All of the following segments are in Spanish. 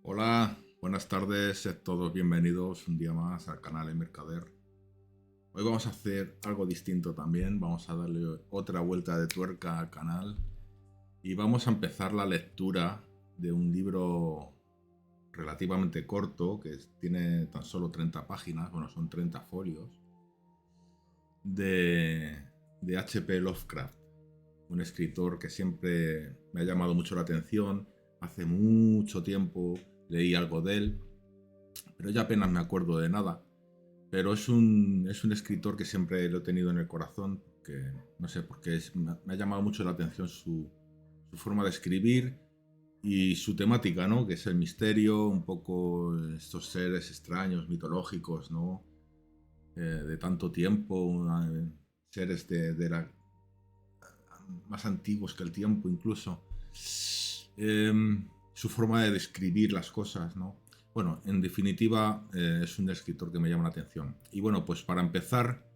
Hola, buenas tardes, sed todos bienvenidos un día más al canal de Mercader. Hoy vamos a hacer algo distinto también, vamos a darle otra vuelta de tuerca al canal y vamos a empezar la lectura de un libro relativamente corto que tiene tan solo 30 páginas, bueno, son 30 folios, de, de H.P. Lovecraft, un escritor que siempre me ha llamado mucho la atención. Hace mucho tiempo leí algo de él, pero ya apenas me acuerdo de nada. Pero es un escritor que siempre lo he tenido en el corazón, que no sé, porque me ha llamado mucho la atención su forma de escribir y su temática, ¿no? Que es el misterio, un poco estos seres extraños, mitológicos, ¿no? De tanto tiempo, seres más antiguos que el tiempo incluso. Eh, Su forma de describir las cosas, ¿no? Bueno, en definitiva, es un escritor que me llama la atención. Y bueno, pues para empezar,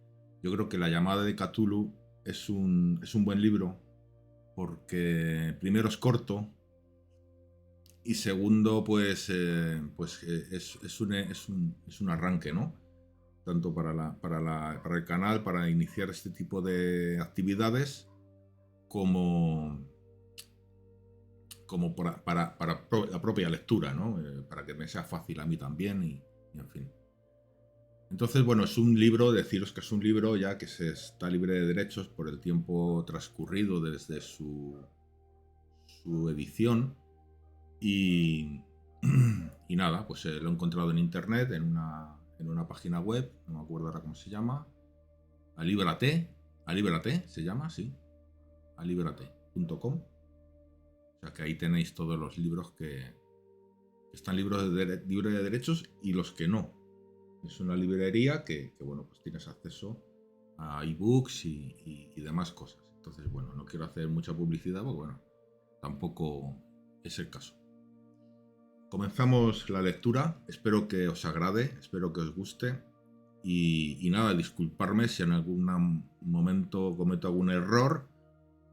yo creo que La llamada de Cthulhu es un buen libro porque primero es corto y segundo, es un arranque, ¿no? Tanto para el canal, para iniciar este tipo de actividades, como, como para la propia lectura, ¿no? Para que me sea fácil a mí también y en fin. Entonces, bueno, es un libro, deciros que es un libro ya que se está libre de derechos por el tiempo transcurrido desde su edición y, y nada, pues lo he encontrado en internet, en una página web, no me acuerdo ahora cómo se llama, Alibrate se llama, sí, alibrate.com. O sea que ahí tenéis todos los libros que están libres de derechos y los que no. Es una librería que bueno, pues tienes acceso a ebooks y demás cosas. Entonces, bueno, no quiero hacer mucha publicidad porque, bueno, tampoco es el caso. Comenzamos la lectura, espero que os agrade, espero que os guste y nada, disculparme si en algún momento cometo algún error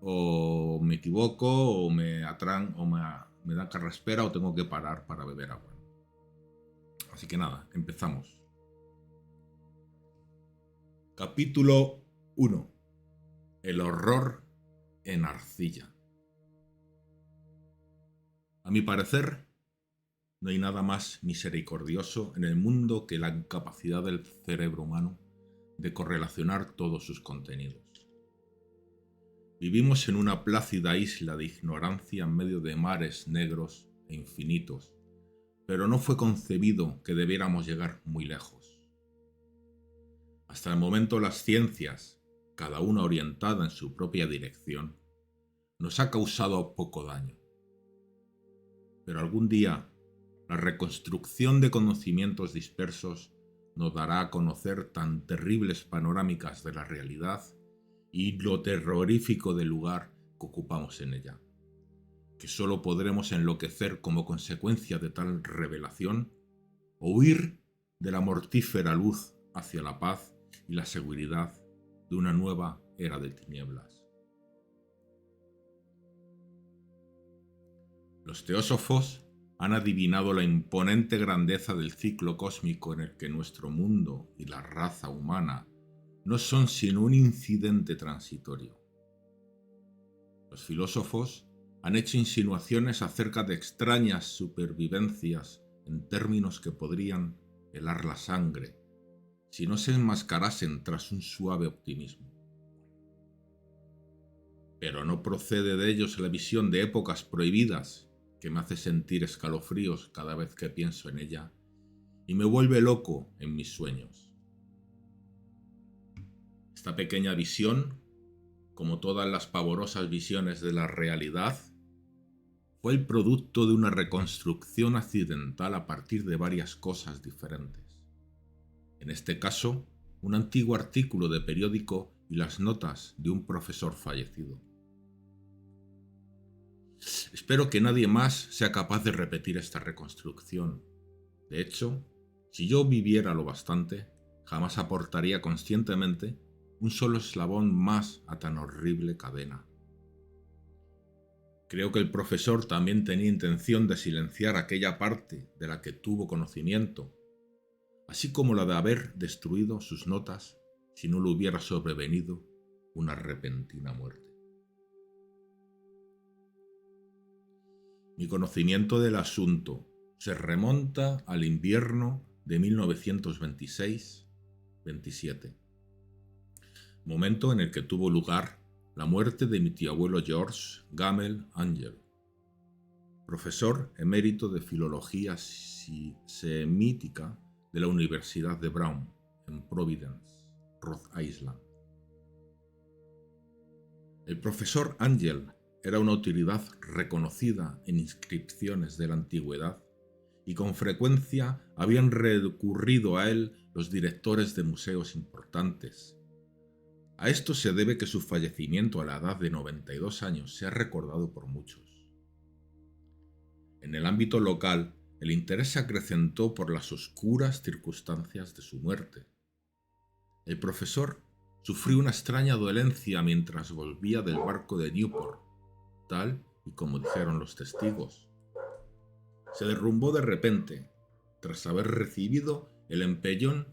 o me equivoco o me da carraspera o tengo que parar para beber agua. Así que nada, empezamos. Capítulo 1. El horror en arcilla. A mi parecer, no hay nada más misericordioso en el mundo que la incapacidad del cerebro humano de correlacionar todos sus contenidos. Vivimos en una plácida isla de ignorancia en medio de mares negros e infinitos, pero no fue concebido que debiéramos llegar muy lejos. Hasta el momento las ciencias, cada una orientada en su propia dirección, nos ha causado poco daño. Pero algún día, la reconstrucción de conocimientos dispersos nos dará a conocer tan terribles panorámicas de la realidad y lo terrorífico del lugar que ocupamos en ella, que solo podremos enloquecer como consecuencia de tal revelación o huir de la mortífera luz hacia la paz y la seguridad de una nueva era de tinieblas. Los teósofos han adivinado la imponente grandeza del ciclo cósmico en el que nuestro mundo y la raza humana no son sino un incidente transitorio. Los filósofos han hecho insinuaciones acerca de extrañas supervivencias en términos que podrían helar la sangre si no se enmascarasen tras un suave optimismo. Pero no procede de ellos la visión de épocas prohibidas que me hace sentir escalofríos cada vez que pienso en ella y me vuelve loco en mis sueños. Esta pequeña visión, como todas las pavorosas visiones de la realidad, fue el producto de una reconstrucción accidental a partir de varias cosas diferentes. En este caso, un antiguo artículo de periódico y las notas de un profesor fallecido. Espero que nadie más sea capaz de repetir esta reconstrucción. De hecho, si yo viviera lo bastante, jamás aportaría conscientemente un solo eslabón más a tan horrible cadena. Creo que el profesor también tenía intención de silenciar aquella parte de la que tuvo conocimiento, así como la de haber destruido sus notas si no le hubiera sobrevenido una repentina muerte. Mi conocimiento del asunto se remonta al invierno de 1926-27, momento en el que tuvo lugar la muerte de mi tío abuelo George Gamel Angel, profesor emérito de filología semítica de la Universidad de Brown, en Providence, Rhode Island. El profesor Angel era una autoridad reconocida en inscripciones de la antigüedad y con frecuencia habían recurrido a él los directores de museos importantes. A esto se debe que su fallecimiento a la edad de 92 años sea recordado por muchos. En el ámbito local, el interés se acrecentó por las oscuras circunstancias de su muerte. El profesor sufrió una extraña dolencia mientras volvía del barco de Newport, tal y como dijeron los testigos. Se derrumbó de repente, tras haber recibido el empellón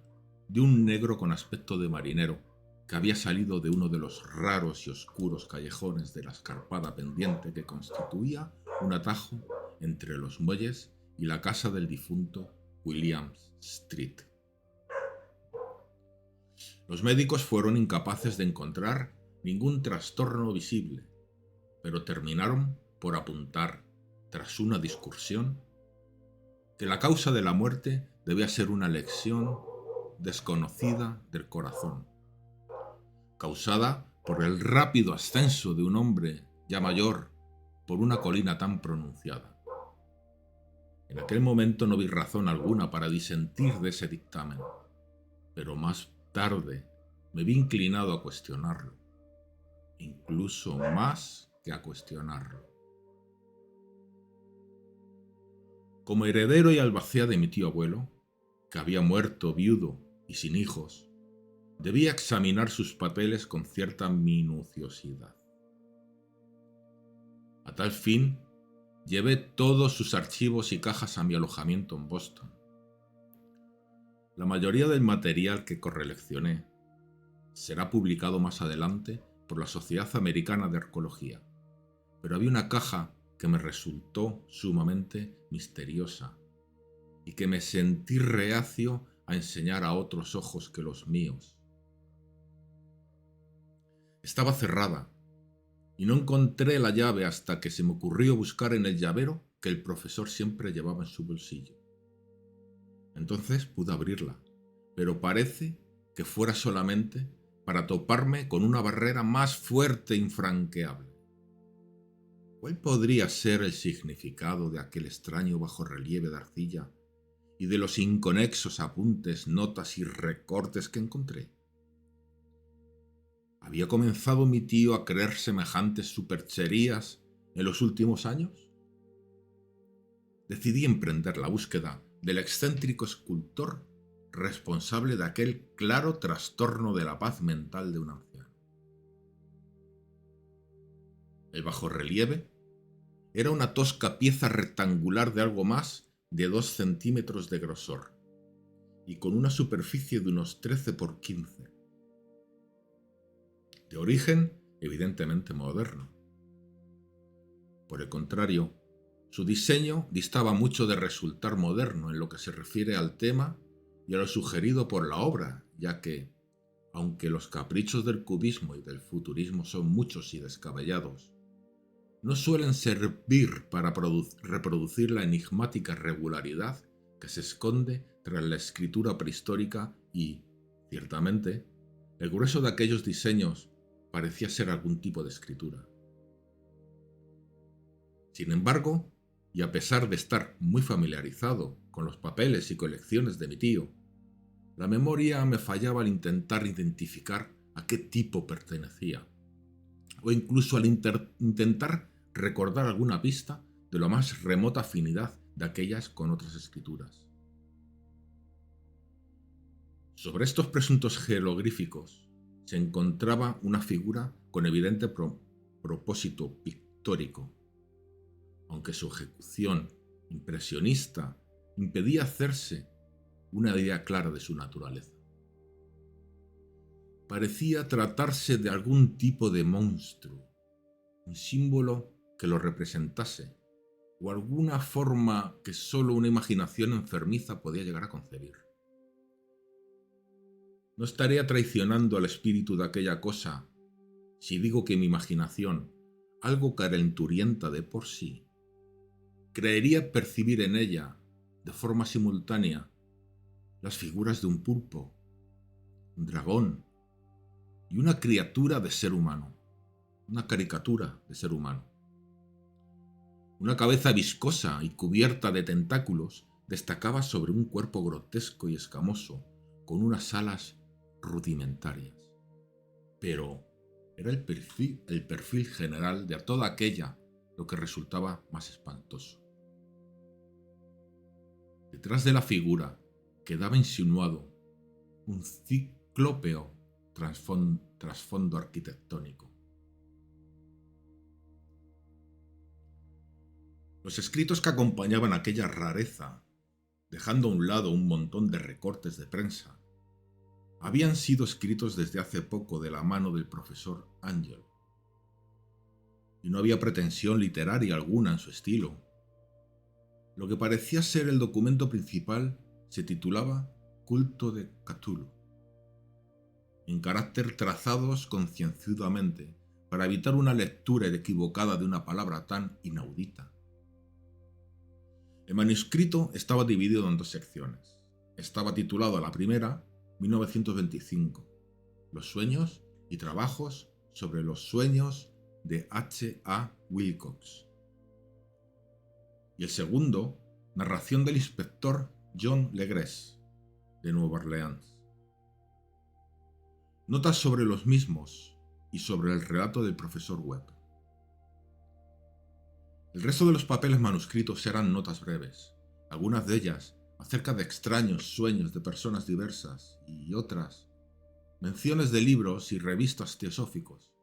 de un negro con aspecto de marinero, que había salido de uno de los raros y oscuros callejones de la escarpada pendiente que constituía un atajo entre los muelles y la casa del difunto Williams Street. Los médicos fueron incapaces de encontrar ningún trastorno visible, pero terminaron por apuntar, tras una discusión, que la causa de la muerte debía ser una lesión desconocida del corazón, causada por el rápido ascenso de un hombre ya mayor por una colina tan pronunciada. En aquel momento no vi razón alguna para disentir de ese dictamen, pero más tarde me vi inclinado a cuestionarlo, incluso más que a cuestionarlo. Como heredero y albacea de mi tío abuelo, que había muerto viudo y sin hijos, debía examinar sus papeles con cierta minuciosidad. A tal fin, llevé todos sus archivos y cajas a mi alojamiento en Boston. La mayoría del material que correleccioné será publicado más adelante por la Sociedad Americana de Arqueología, pero había una caja que me resultó sumamente misteriosa y que me sentí reacio a enseñar a otros ojos que los míos. Estaba cerrada y no encontré la llave hasta que se me ocurrió buscar en el llavero que el profesor siempre llevaba en su bolsillo. Entonces pude abrirla, pero parece que fuera solamente para toparme con una barrera más fuerte e infranqueable. ¿Cuál podría ser el significado de aquel extraño bajorrelieve de arcilla y de los inconexos apuntes, notas y recortes que encontré? ¿Había comenzado mi tío a creer semejantes supercherías en los últimos años? Decidí emprender la búsqueda del excéntrico escultor responsable de aquel claro trastorno de la paz mental de un anciano. El bajorrelieve era una tosca pieza rectangular de algo más de 2 centímetros de grosor y con una superficie de unos 13 por 15. De origen evidentemente moderno. Por el contrario, su diseño distaba mucho de resultar moderno en lo que se refiere al tema y a lo sugerido por la obra, ya que, aunque los caprichos del cubismo y del futurismo son muchos y descabellados, no suelen servir para reproducir la enigmática regularidad que se esconde tras la escritura prehistórica y, ciertamente, el grueso de aquellos diseños parecía ser algún tipo de escritura. Sin embargo, y a pesar de estar muy familiarizado con los papeles y colecciones de mi tío, la memoria me fallaba al intentar identificar a qué tipo pertenecía, o incluso al intentar recordar alguna pista de la más remota afinidad de aquellas con otras escrituras. Sobre estos presuntos jeroglíficos se encontraba una figura con evidente propósito pictórico, aunque su ejecución impresionista impedía hacerse una idea clara de su naturaleza. Parecía tratarse de algún tipo de monstruo, un símbolo que lo representase, o alguna forma que solo una imaginación enfermiza podía llegar a concebir. No estaría traicionando al espíritu de aquella cosa si digo que mi imaginación, algo calenturienta de por sí, creería percibir en ella, de forma simultánea, las figuras de un pulpo, un dragón y una criatura de ser humano, una caricatura de ser humano. Una cabeza viscosa y cubierta de tentáculos destacaba sobre un cuerpo grotesco y escamoso, con unas alas rudimentarias. Pero era el perfil general de toda aquella lo que resultaba más espantoso. Detrás de la figura quedaba insinuado un ciclópeo trasfondo arquitectónico. Los escritos que acompañaban aquella rareza, dejando a un lado un montón de recortes de prensa, habían sido escritos desde hace poco de la mano del profesor Ángel, y no había pretensión literaria alguna en su estilo. Lo que parecía ser el documento principal se titulaba Culto de Cthulhu, en carácter trazados concienzudamente para evitar una lectura equivocada de una palabra tan inaudita. El manuscrito estaba dividido en dos secciones. Estaba titulado a la primera, 1925, Los sueños y trabajos sobre los sueños de H. A. Wilcox. Y el segundo, narración del inspector John Legres, de Nueva Orleans. Notas sobre los mismos y sobre el relato del profesor Webb. El resto de los papeles manuscritos eran notas breves, algunas de ellas acerca de extraños sueños de personas diversas y otras menciones de libros y revistas teosóficos,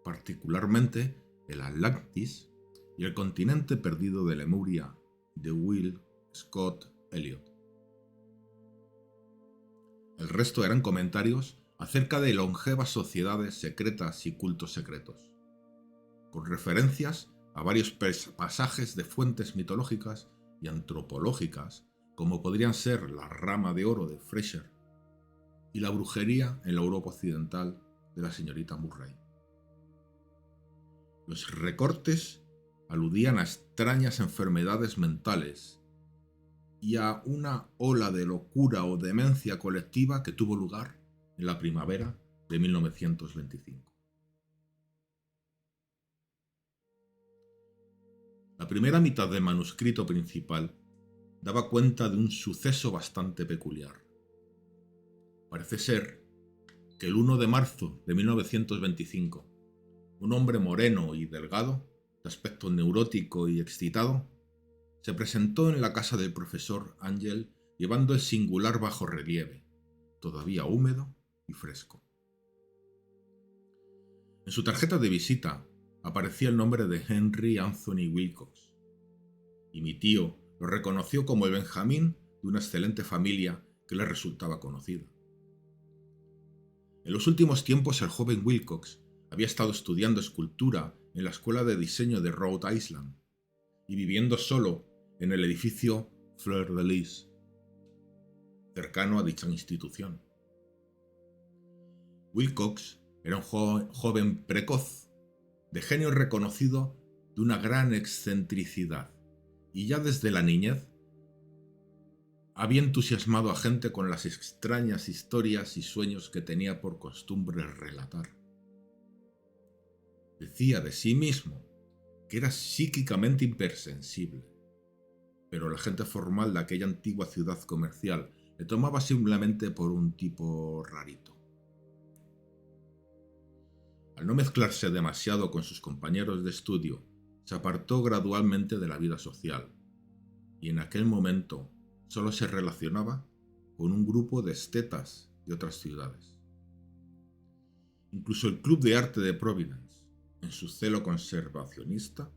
particularmente el Atlantis y el continente perdido de Lemuria de Will Scott Elliot. El resto eran comentarios acerca de longevas sociedades secretas y cultos secretos, con referencias a varios pasajes de fuentes mitológicas y antropológicas, como podrían ser la rama de oro de Fraser y la brujería en la Europa occidental de la señorita Murray. Los recortes aludían a extrañas enfermedades mentales y a una ola de locura o demencia colectiva que tuvo lugar en la primavera de 1925. La primera mitad del manuscrito principal daba cuenta de un suceso bastante peculiar. Parece ser que el 1 de marzo de 1925, un hombre moreno y delgado, de aspecto neurótico y excitado, se presentó en la casa del profesor Ángel llevando el singular bajorrelieve, todavía húmedo y fresco. En su tarjeta de visita aparecía el nombre de Henry Anthony Wilcox, y mi tío lo reconoció como el Benjamín de una excelente familia que le resultaba conocida. En los últimos tiempos el joven Wilcox había estado estudiando escultura en la Escuela de Diseño de Rhode Island y viviendo solo en el edificio Fleur de Lis, cercano a dicha institución. Wilcox era un joven precoz, de genio reconocido de una gran excentricidad, y ya desde la niñez había entusiasmado a gente con las extrañas historias y sueños que tenía por costumbre relatar. Decía de sí mismo que era psíquicamente hipersensible, pero la gente formal de aquella antigua ciudad comercial le tomaba simplemente por un tipo rarito. Al no mezclarse demasiado con sus compañeros de estudio, se apartó gradualmente de la vida social, y en aquel momento solo se relacionaba con un grupo de estetas de otras ciudades. Incluso el Club de Arte de Providence, en su celo conservacionista,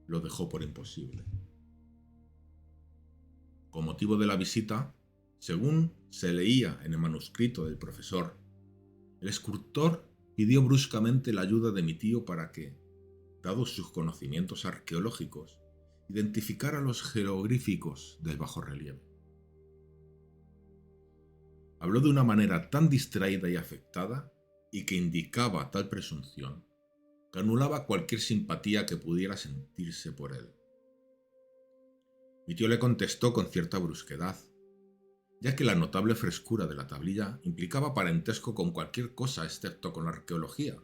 lo dejó por imposible. Con motivo de la visita, según se leía en el manuscrito del profesor, el escultor pidió bruscamente la ayuda de mi tío para que, dados sus conocimientos arqueológicos, identificara los jeroglíficos del bajorrelieve. Habló de una manera tan distraída y afectada y que indicaba tal presunción que anulaba cualquier simpatía que pudiera sentirse por él. Mi tío le contestó con cierta brusquedad, ya que la notable frescura de la tablilla implicaba parentesco con cualquier cosa excepto con la arqueología.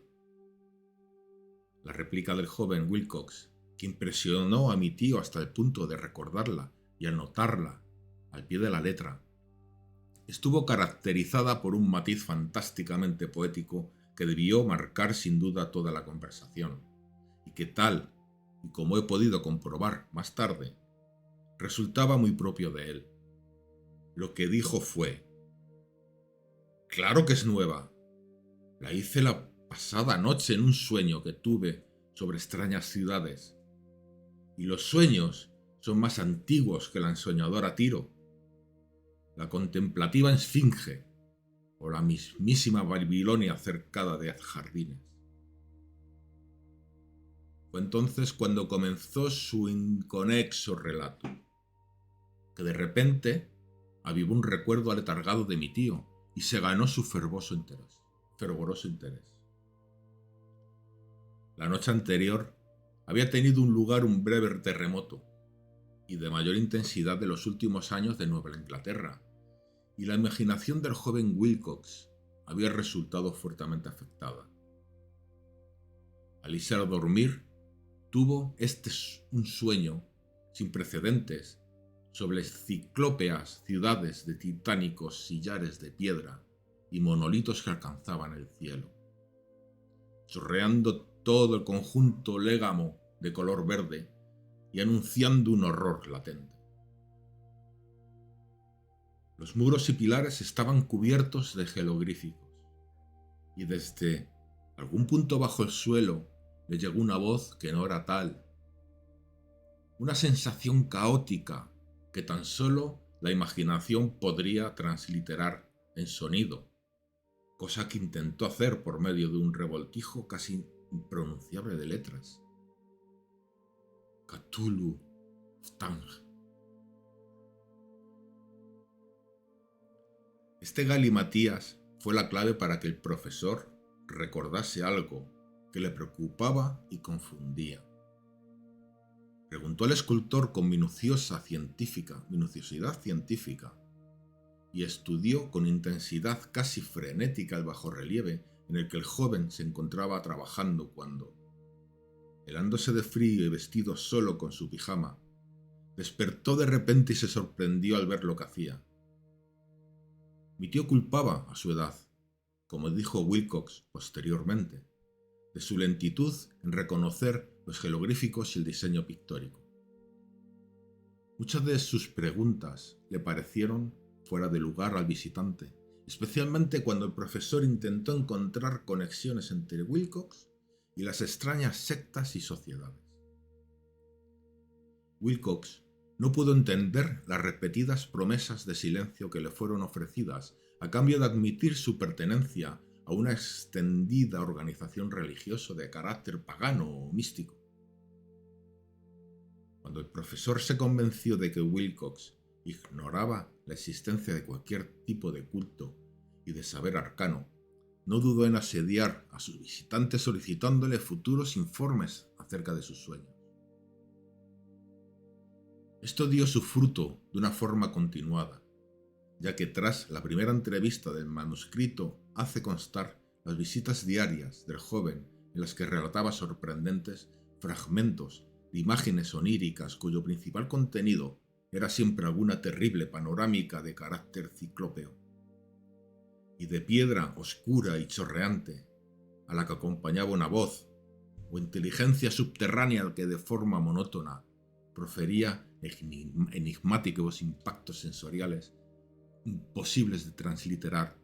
La réplica del joven Wilcox, que impresionó a mi tío hasta el punto de recordarla y anotarla al pie de la letra, estuvo caracterizada por un matiz fantásticamente poético que debió marcar sin duda toda la conversación, y que tal, y como he podido comprobar más tarde, resultaba muy propio de él. Lo que dijo fue: «Claro que es nueva. La hice la pasada noche en un sueño que tuve sobre extrañas ciudades. Y los sueños son más antiguos que la ensoñadora Tiro, la contemplativa Esfinge o la mismísima Babilonia cercada de jardines». Fue entonces cuando comenzó su inconexo relato, que de repente avivó un recuerdo aletargado de mi tío y se ganó su fervoroso interés. La noche anterior había tenido lugar un breve terremoto y de mayor intensidad de los últimos años de Nueva Inglaterra, y la imaginación del joven Wilcox había resultado fuertemente afectada. Al irse a dormir, tuvo un sueño sin precedentes sobre ciclópeas ciudades de titánicos sillares de piedra y monolitos que alcanzaban el cielo, chorreando todo el conjunto légamo de color verde y anunciando un horror latente. Los muros y pilares estaban cubiertos de jeroglíficos, y desde algún punto bajo el suelo le llegó una voz que no era tal, una sensación caótica que tan solo la imaginación podría transliterar en sonido, cosa que intentó hacer por medio de un revoltijo casi impronunciable de letras. Cthulhu Ftang. Este galimatías fue la clave para que el profesor recordase algo que le preocupaba y confundía. Preguntó al escultor con minuciosidad científica, y estudió con intensidad casi frenética el bajorrelieve en el que el joven se encontraba trabajando cuando, helándose de frío y vestido solo con su pijama, despertó de repente y se sorprendió al ver lo que hacía. Mi tío culpaba a su edad, como dijo Wilcox posteriormente, de su lentitud en reconocer los jeroglíficos y el diseño pictórico. Muchas de sus preguntas le parecieron fuera de lugar al visitante, especialmente cuando el profesor intentó encontrar conexiones entre Wilcox y las extrañas sectas y sociedades. Wilcox no pudo entender las repetidas promesas de silencio que le fueron ofrecidas a cambio de admitir su pertenencia a una extendida organización religiosa de carácter pagano o místico. Cuando el profesor se convenció de que Wilcox ignoraba la existencia de cualquier tipo de culto y de saber arcano, no dudó en asediar a sus visitantes solicitándole futuros informes acerca de sus sueños. Esto dio su fruto de una forma continuada, ya que tras la primera entrevista del manuscrito hace constar las visitas diarias del joven en las que relataba sorprendentes fragmentos de imágenes oníricas cuyo principal contenido era siempre alguna terrible panorámica de carácter ciclópeo y de piedra oscura y chorreante, a la que acompañaba una voz o inteligencia subterránea que de forma monótona profería enigmáticos impactos sensoriales imposibles de transliterar,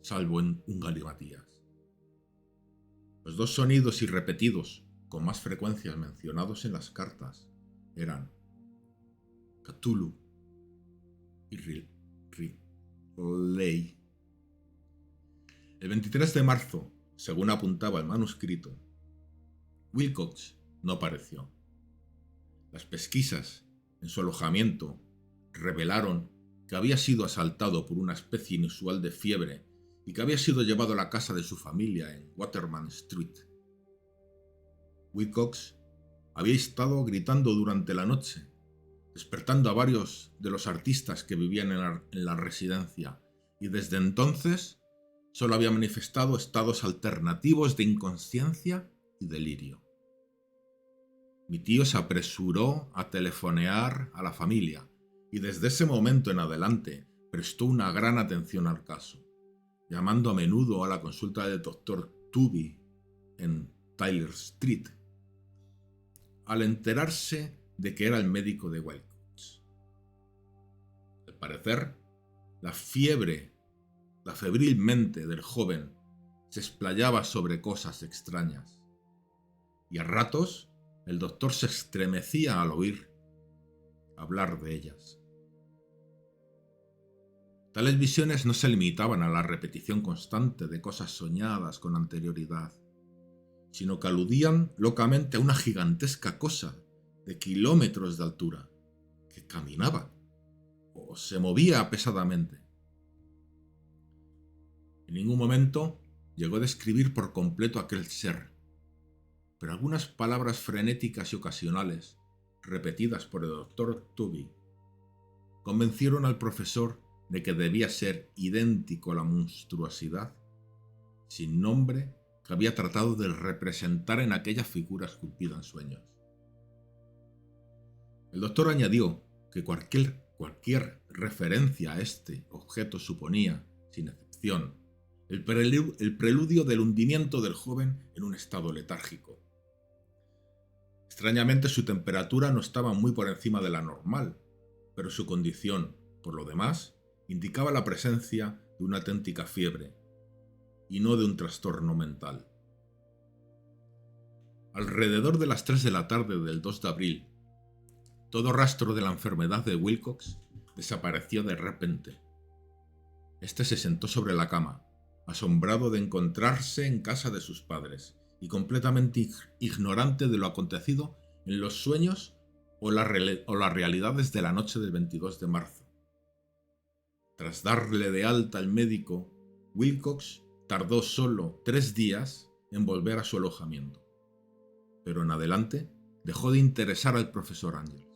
salvo en un galimatías. Los dos sonidos irrepetidos con más frecuencia mencionados en las cartas eran Cthulhu y Riley. El 23 de marzo, según apuntaba el manuscrito, Wilcox no apareció. Las pesquisas en su alojamiento revelaron que había sido asaltado por una especie inusual de fiebre y que había sido llevado a la casa de su familia en Waterman Street. Wilcox había estado gritando durante la noche, despertando a varios de los artistas que vivían en la residencia, y desde entonces solo había manifestado estados alternativos de inconsciencia y delirio. Mi tío se apresuró a telefonear a la familia y desde ese momento en adelante prestó una gran atención al caso, llamando a menudo a la consulta del Dr. Tooby en Tyler Street, al enterarse de que era el médico de Wilcox. Al parecer, la febril mente del joven se explayaba sobre cosas extrañas, y a ratos el doctor se estremecía al oír hablar de ellas. Tales visiones no se limitaban a la repetición constante de cosas soñadas con anterioridad, sino que aludían locamente a una gigantesca cosa de kilómetros de altura, que caminaba o se movía pesadamente. En ningún momento llegó a describir por completo aquel ser, pero algunas palabras frenéticas y ocasionales, repetidas por el Dr. Tooby, convencieron al profesor de que debía ser idéntico a la monstruosidad sin nombre que había tratado de representar en aquella figura esculpida en sueños. El doctor añadió que cualquier referencia a este objeto suponía, sin excepción, el preludio del hundimiento del joven en un estado letárgico. Extrañamente, su temperatura no estaba muy por encima de la normal, pero su condición, por lo demás, indicaba la presencia de una auténtica fiebre, y no de un trastorno mental. Alrededor de las 3 de la tarde del 2 de abril, todo rastro de la enfermedad de Wilcox desapareció de repente. Este se sentó sobre la cama, asombrado de encontrarse en casa de sus padres y completamente ignorante de lo acontecido en los sueños o las realidades de la noche del 22 de marzo. Tras darle de alta al médico, Wilcox tardó solo 3 días en volver a su alojamiento, pero en adelante dejó de interesar al profesor Angels.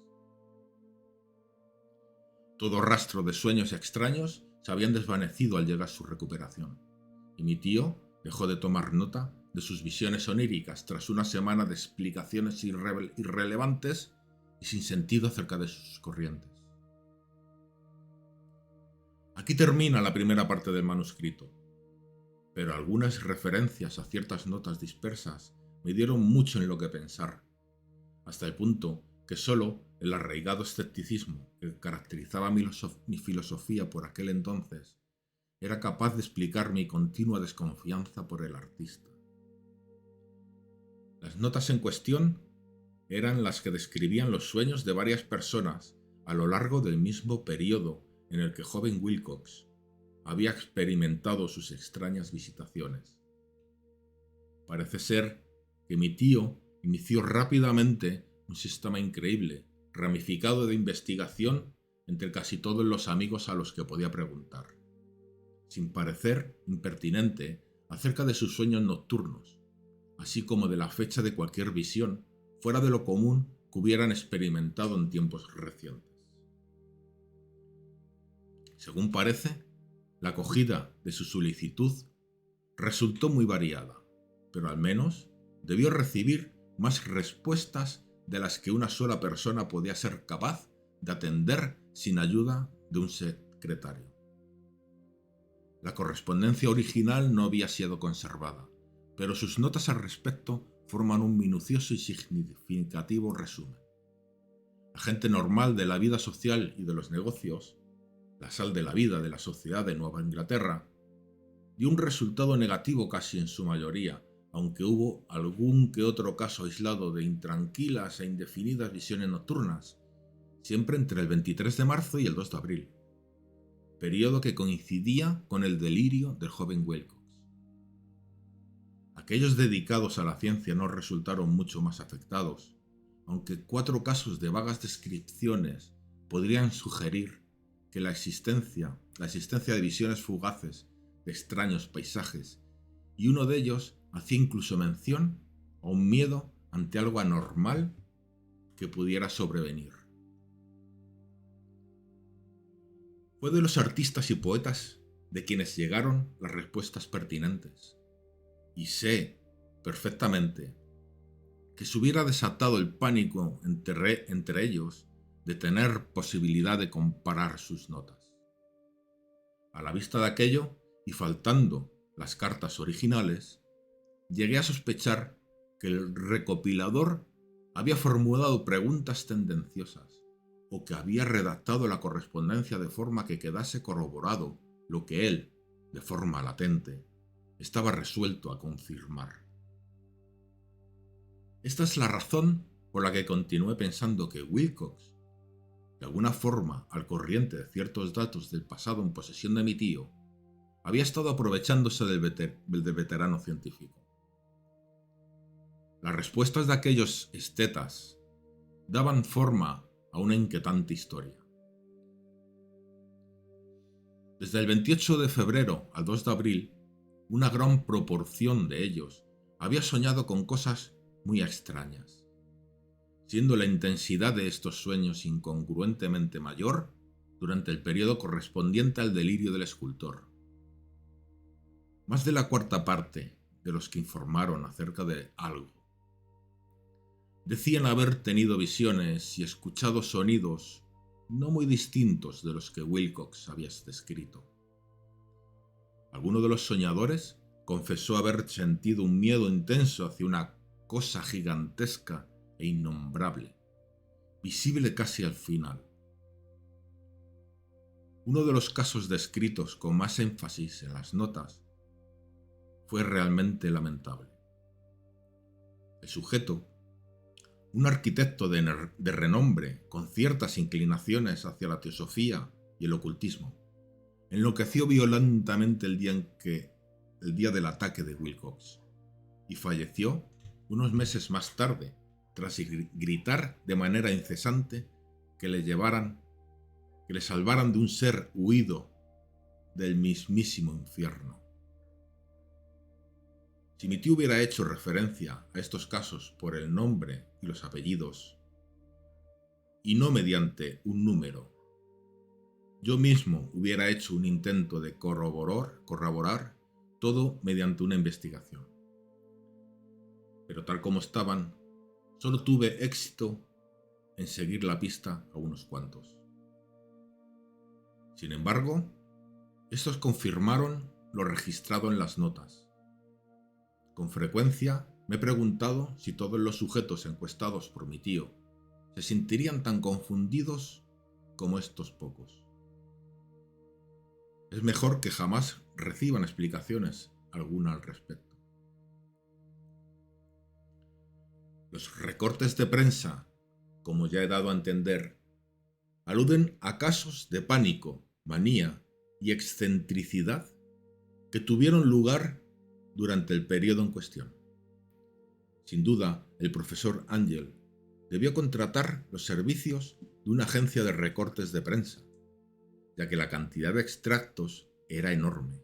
Todo rastro de sueños extraños se habían desvanecido al llegar su recuperación, y mi tío dejó de tomar nota de sus visiones oníricas tras una semana de explicaciones irrelevantes y sin sentido acerca de sus corrientes. Aquí termina la primera parte del manuscrito, pero algunas referencias a ciertas notas dispersas me dieron mucho en lo que pensar, hasta el punto que solo el arraigado escepticismo que caracterizaba mi filosofía por aquel entonces era capaz de explicar mi continua desconfianza por el artista. Las notas en cuestión eran las que describían los sueños de varias personas a lo largo del mismo periodo en el que joven Wilcox había experimentado sus extrañas visitaciones. Parece ser que mi tío inició rápidamente un sistema increíble, ramificado de investigación entre casi todos los amigos a los que podía preguntar, sin parecer impertinente acerca de sus sueños nocturnos, así como de la fecha de cualquier visión fuera de lo común que hubieran experimentado en tiempos recientes. Según parece, la acogida de su solicitud resultó muy variada, pero al menos debió recibir más respuestas de las que una sola persona podía ser capaz de atender sin ayuda de un secretario. La correspondencia original no había sido conservada, pero sus notas al respecto forman un minucioso y significativo resumen. La gente normal de la vida social y de los negocios, la sal de la vida de la sociedad de Nueva Inglaterra, dio un resultado negativo casi en su mayoría aunque hubo algún que otro caso aislado de intranquilas e indefinidas visiones nocturnas, siempre entre el 23 de marzo y el 2 de abril, periodo que coincidía con el delirio del joven Wilcox. Aquellos dedicados a la ciencia no resultaron mucho más afectados, aunque 4 casos de vagas descripciones podrían sugerir que la existencia de visiones fugaces de extraños paisajes, y uno de ellos hacía incluso mención a un miedo ante algo anormal que pudiera sobrevenir. Fue de los artistas y poetas de quienes llegaron las respuestas pertinentes, y sé perfectamente que se hubiera desatado el pánico entre ellos de tener posibilidad de comparar sus notas. A la vista de aquello, y faltando las cartas originales, llegué a sospechar que el recopilador había formulado preguntas tendenciosas, o que había redactado la correspondencia de forma que quedase corroborado lo que él, de forma latente, estaba resuelto a confirmar. Esta es la razón por la que continué pensando que Wilcox, de alguna forma al corriente de ciertos datos del pasado en posesión de mi tío, había estado aprovechándose del veterano científico. Las respuestas de aquellos estetas daban forma a una inquietante historia. Desde el 28 de febrero al 2 de abril, una gran proporción de ellos había soñado con cosas muy extrañas, siendo la intensidad de estos sueños incongruentemente mayor durante el periodo correspondiente al delirio del escultor. Más de la cuarta parte de los que informaron acerca de algo decían haber tenido visiones y escuchado sonidos no muy distintos de los que Wilcox había descrito. Alguno de los soñadores confesó haber sentido un miedo intenso hacia una cosa gigantesca e innombrable, visible casi al final. Uno de los casos descritos con más énfasis en las notas fue realmente lamentable. El sujeto, un arquitecto de renombre con ciertas inclinaciones hacia la teosofía y el ocultismo, enloqueció violentamente el día del ataque de Wilcox y falleció unos meses más tarde tras gritar de manera incesante que le salvaran de un ser huido del mismísimo infierno. Si mi tío hubiera hecho referencia a estos casos por el nombre y los apellidos, y no mediante un número, yo mismo hubiera hecho un intento de corroborar todo mediante una investigación. Pero tal como estaban, solo tuve éxito en seguir la pista a unos cuantos. Sin embargo, estos confirmaron lo registrado en las notas. Con frecuencia me he preguntado si todos los sujetos encuestados por mi tío se sentirían tan confundidos como estos pocos. Es mejor que jamás reciban explicaciones alguna al respecto. Los recortes de prensa, como ya he dado a entender, aluden a casos de pánico, manía y excentricidad que tuvieron lugar durante el periodo en cuestión. Sin duda, el profesor Angel debió contratar los servicios de una agencia de recortes de prensa, ya que la cantidad de extractos era enorme.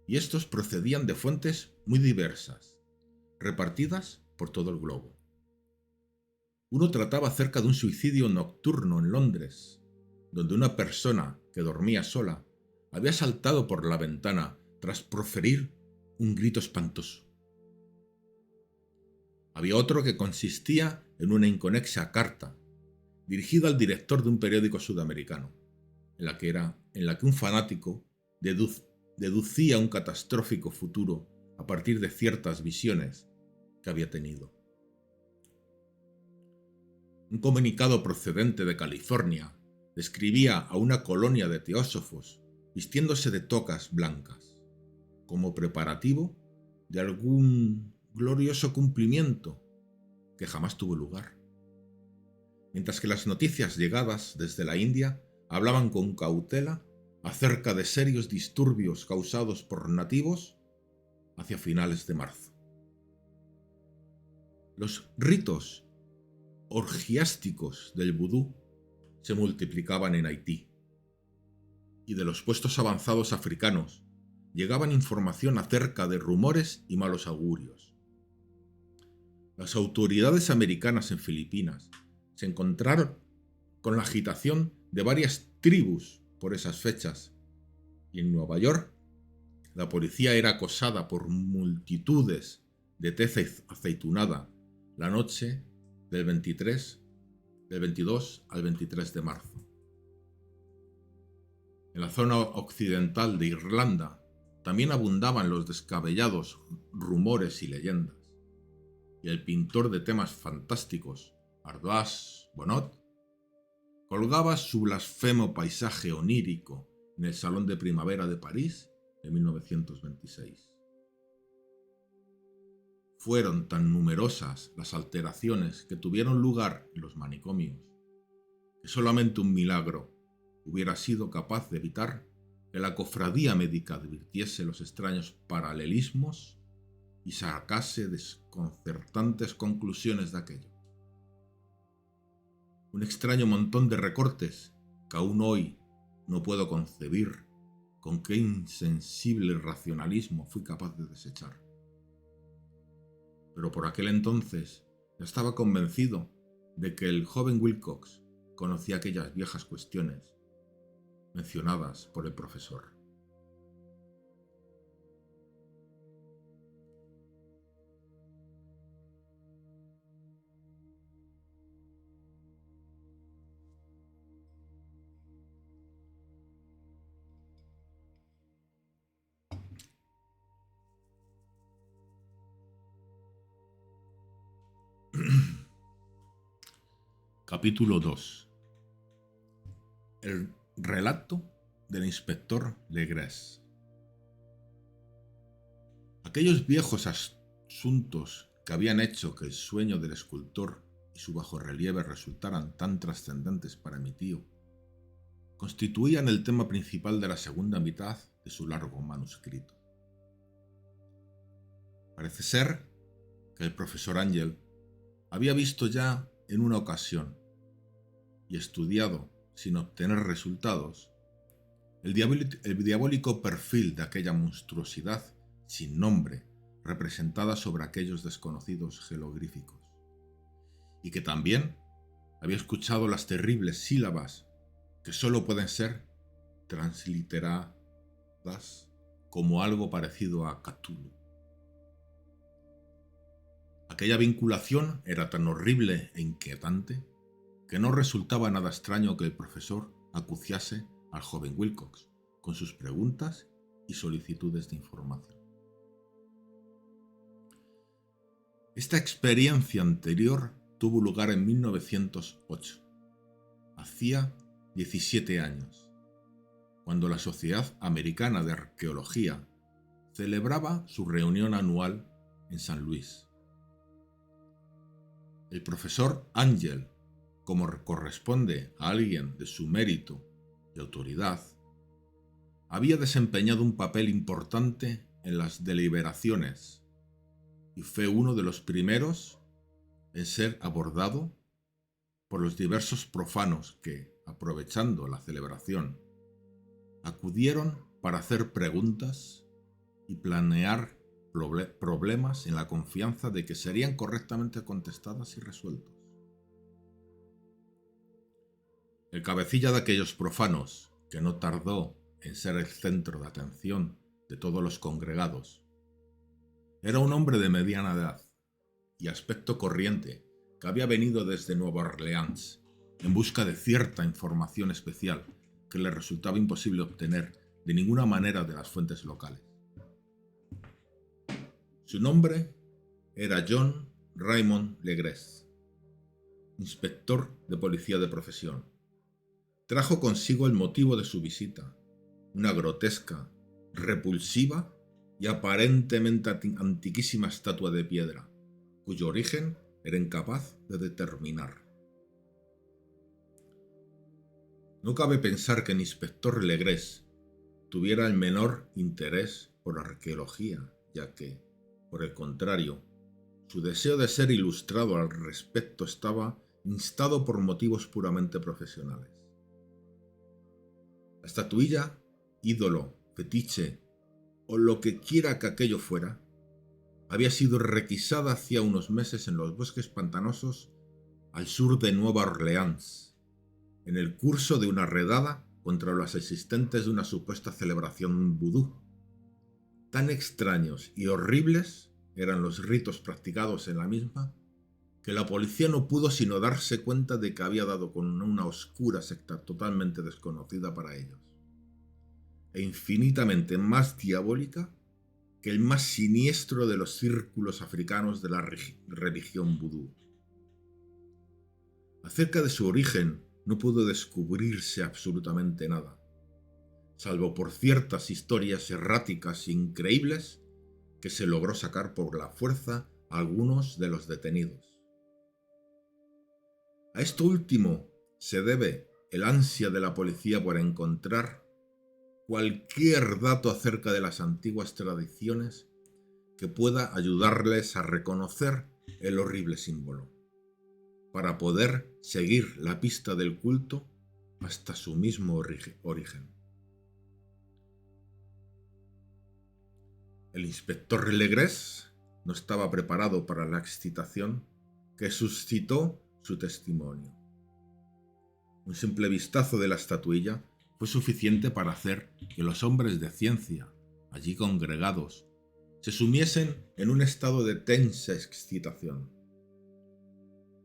Y estos procedían de fuentes muy diversas, repartidas por todo el globo. Uno trataba acerca de un suicidio nocturno en Londres, donde una persona que dormía sola había saltado por la ventana tras proferir un grito espantoso. Había otro que consistía en una inconexa carta dirigida al director de un periódico sudamericano, en la que un fanático deducía un catastrófico futuro a partir de ciertas visiones que había tenido. Un comunicado procedente de California describía a una colonia de teósofos vistiéndose de tocas blancas, como preparativo de algún glorioso cumplimiento que jamás tuvo lugar. Mientras que las noticias llegadas desde la India hablaban con cautela acerca de serios disturbios causados por nativos hacia finales de marzo. Los ritos orgiásticos del vudú se multiplicaban en Haití, y de los puestos avanzados africanos llegaban información acerca de rumores y malos augurios. Las autoridades americanas en Filipinas se encontraron con la agitación de varias tribus por esas fechas, y en Nueva York la policía era acosada por multitudes de tez aceitunada la noche del 22 al 23 de marzo. En la zona occidental de Irlanda también abundaban los descabellados rumores y leyendas, y el pintor de temas fantásticos, Ardoise Bonnot, colgaba su blasfemo paisaje onírico en el Salón de Primavera de París en 1926. Fueron tan numerosas las alteraciones que tuvieron lugar en los manicomios que solamente un milagro hubiera sido capaz de evitar que la cofradía médica advirtiese los extraños paralelismos y sacase desconcertantes conclusiones de aquello. Un extraño montón de recortes que aún hoy no puedo concebir con qué insensible racionalismo fui capaz de desechar. Pero por aquel entonces ya estaba convencido de que el joven Wilcox conocía aquellas viejas cuestiones mencionadas por el profesor. Capítulo 2. El relato del inspector Legres. Aquellos viejos asuntos que habían hecho que el sueño del escultor y su bajorrelieve resultaran tan trascendentes para mi tío constituían el tema principal de la segunda mitad de su largo manuscrito. Parece ser que el profesor Ángel había visto ya en una ocasión y estudiado sin obtener resultados el diabólico perfil de aquella monstruosidad sin nombre representada sobre aquellos desconocidos jeroglíficos, y que también había escuchado las terribles sílabas que solo pueden ser transliteradas como algo parecido a Cthulhu. Aquella vinculación era tan horrible e inquietante que no resultaba nada extraño que el profesor acuciase al joven Wilcox con sus preguntas y solicitudes de información. Esta experiencia anterior tuvo lugar en 1908, hacía 17 años, cuando la Sociedad Americana de Arqueología celebraba su reunión anual en San Luis. El profesor Ángel, como corresponde a alguien de su mérito y autoridad, había desempeñado un papel importante en las deliberaciones y fue uno de los primeros en ser abordado por los diversos profanos que, aprovechando la celebración, acudieron para hacer preguntas y planear problemas en la confianza de que serían correctamente contestadas y resueltos. El cabecilla de aquellos profanos, que no tardó en ser el centro de atención de todos los congregados, era un hombre de mediana edad y aspecto corriente que había venido desde Nueva Orleans en busca de cierta información especial que le resultaba imposible obtener de ninguna manera de las fuentes locales. Su nombre era John Raymond Legres, inspector de policía de profesión. Trajo consigo el motivo de su visita, una grotesca, repulsiva y aparentemente antiquísima estatua de piedra, cuyo origen era incapaz de determinar. No cabe pensar que el inspector Legres tuviera el menor interés por la arqueología, ya que, por el contrario, su deseo de ser ilustrado al respecto estaba instado por motivos puramente profesionales. La estatuilla, ídolo, fetiche o lo que quiera que aquello fuera, había sido requisada hacía unos meses en los bosques pantanosos al sur de Nueva Orleans, en el curso de una redada contra los asistentes de una supuesta celebración vudú. Tan extraños y horribles eran los ritos practicados en la misma, que la policía no pudo sino darse cuenta de que había dado con una oscura secta totalmente desconocida para ellos, e infinitamente más diabólica que el más siniestro de los círculos africanos de la religión vudú. Acerca de su origen no pudo descubrirse absolutamente nada, salvo por ciertas historias erráticas e increíbles que se logró sacar por la fuerza a algunos de los detenidos. A esto último se debe el ansia de la policía por encontrar cualquier dato acerca de las antiguas tradiciones que pueda ayudarles a reconocer el horrible símbolo, para poder seguir la pista del culto hasta su mismo origen. El inspector Legres no estaba preparado para la excitación que suscitó su testimonio. Un simple vistazo de la estatuilla fue suficiente para hacer que los hombres de ciencia, allí congregados, se sumiesen en un estado de tensa excitación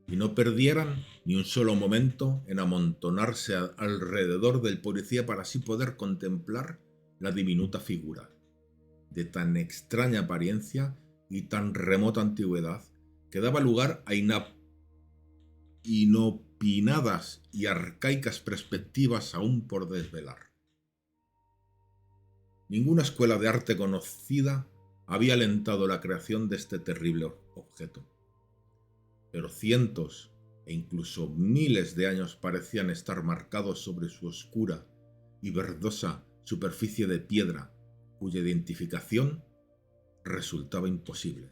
y no perdieran ni un solo momento en amontonarse alrededor del policía para así poder contemplar la diminuta figura, de tan extraña apariencia y tan remota antigüedad, que daba lugar a inopinadas y arcaicas perspectivas aún por desvelar. Ninguna escuela de arte conocida había alentado la creación de este terrible objeto, pero cientos e incluso miles de años parecían estar marcados sobre su oscura y verdosa superficie de piedra, cuya identificación resultaba imposible.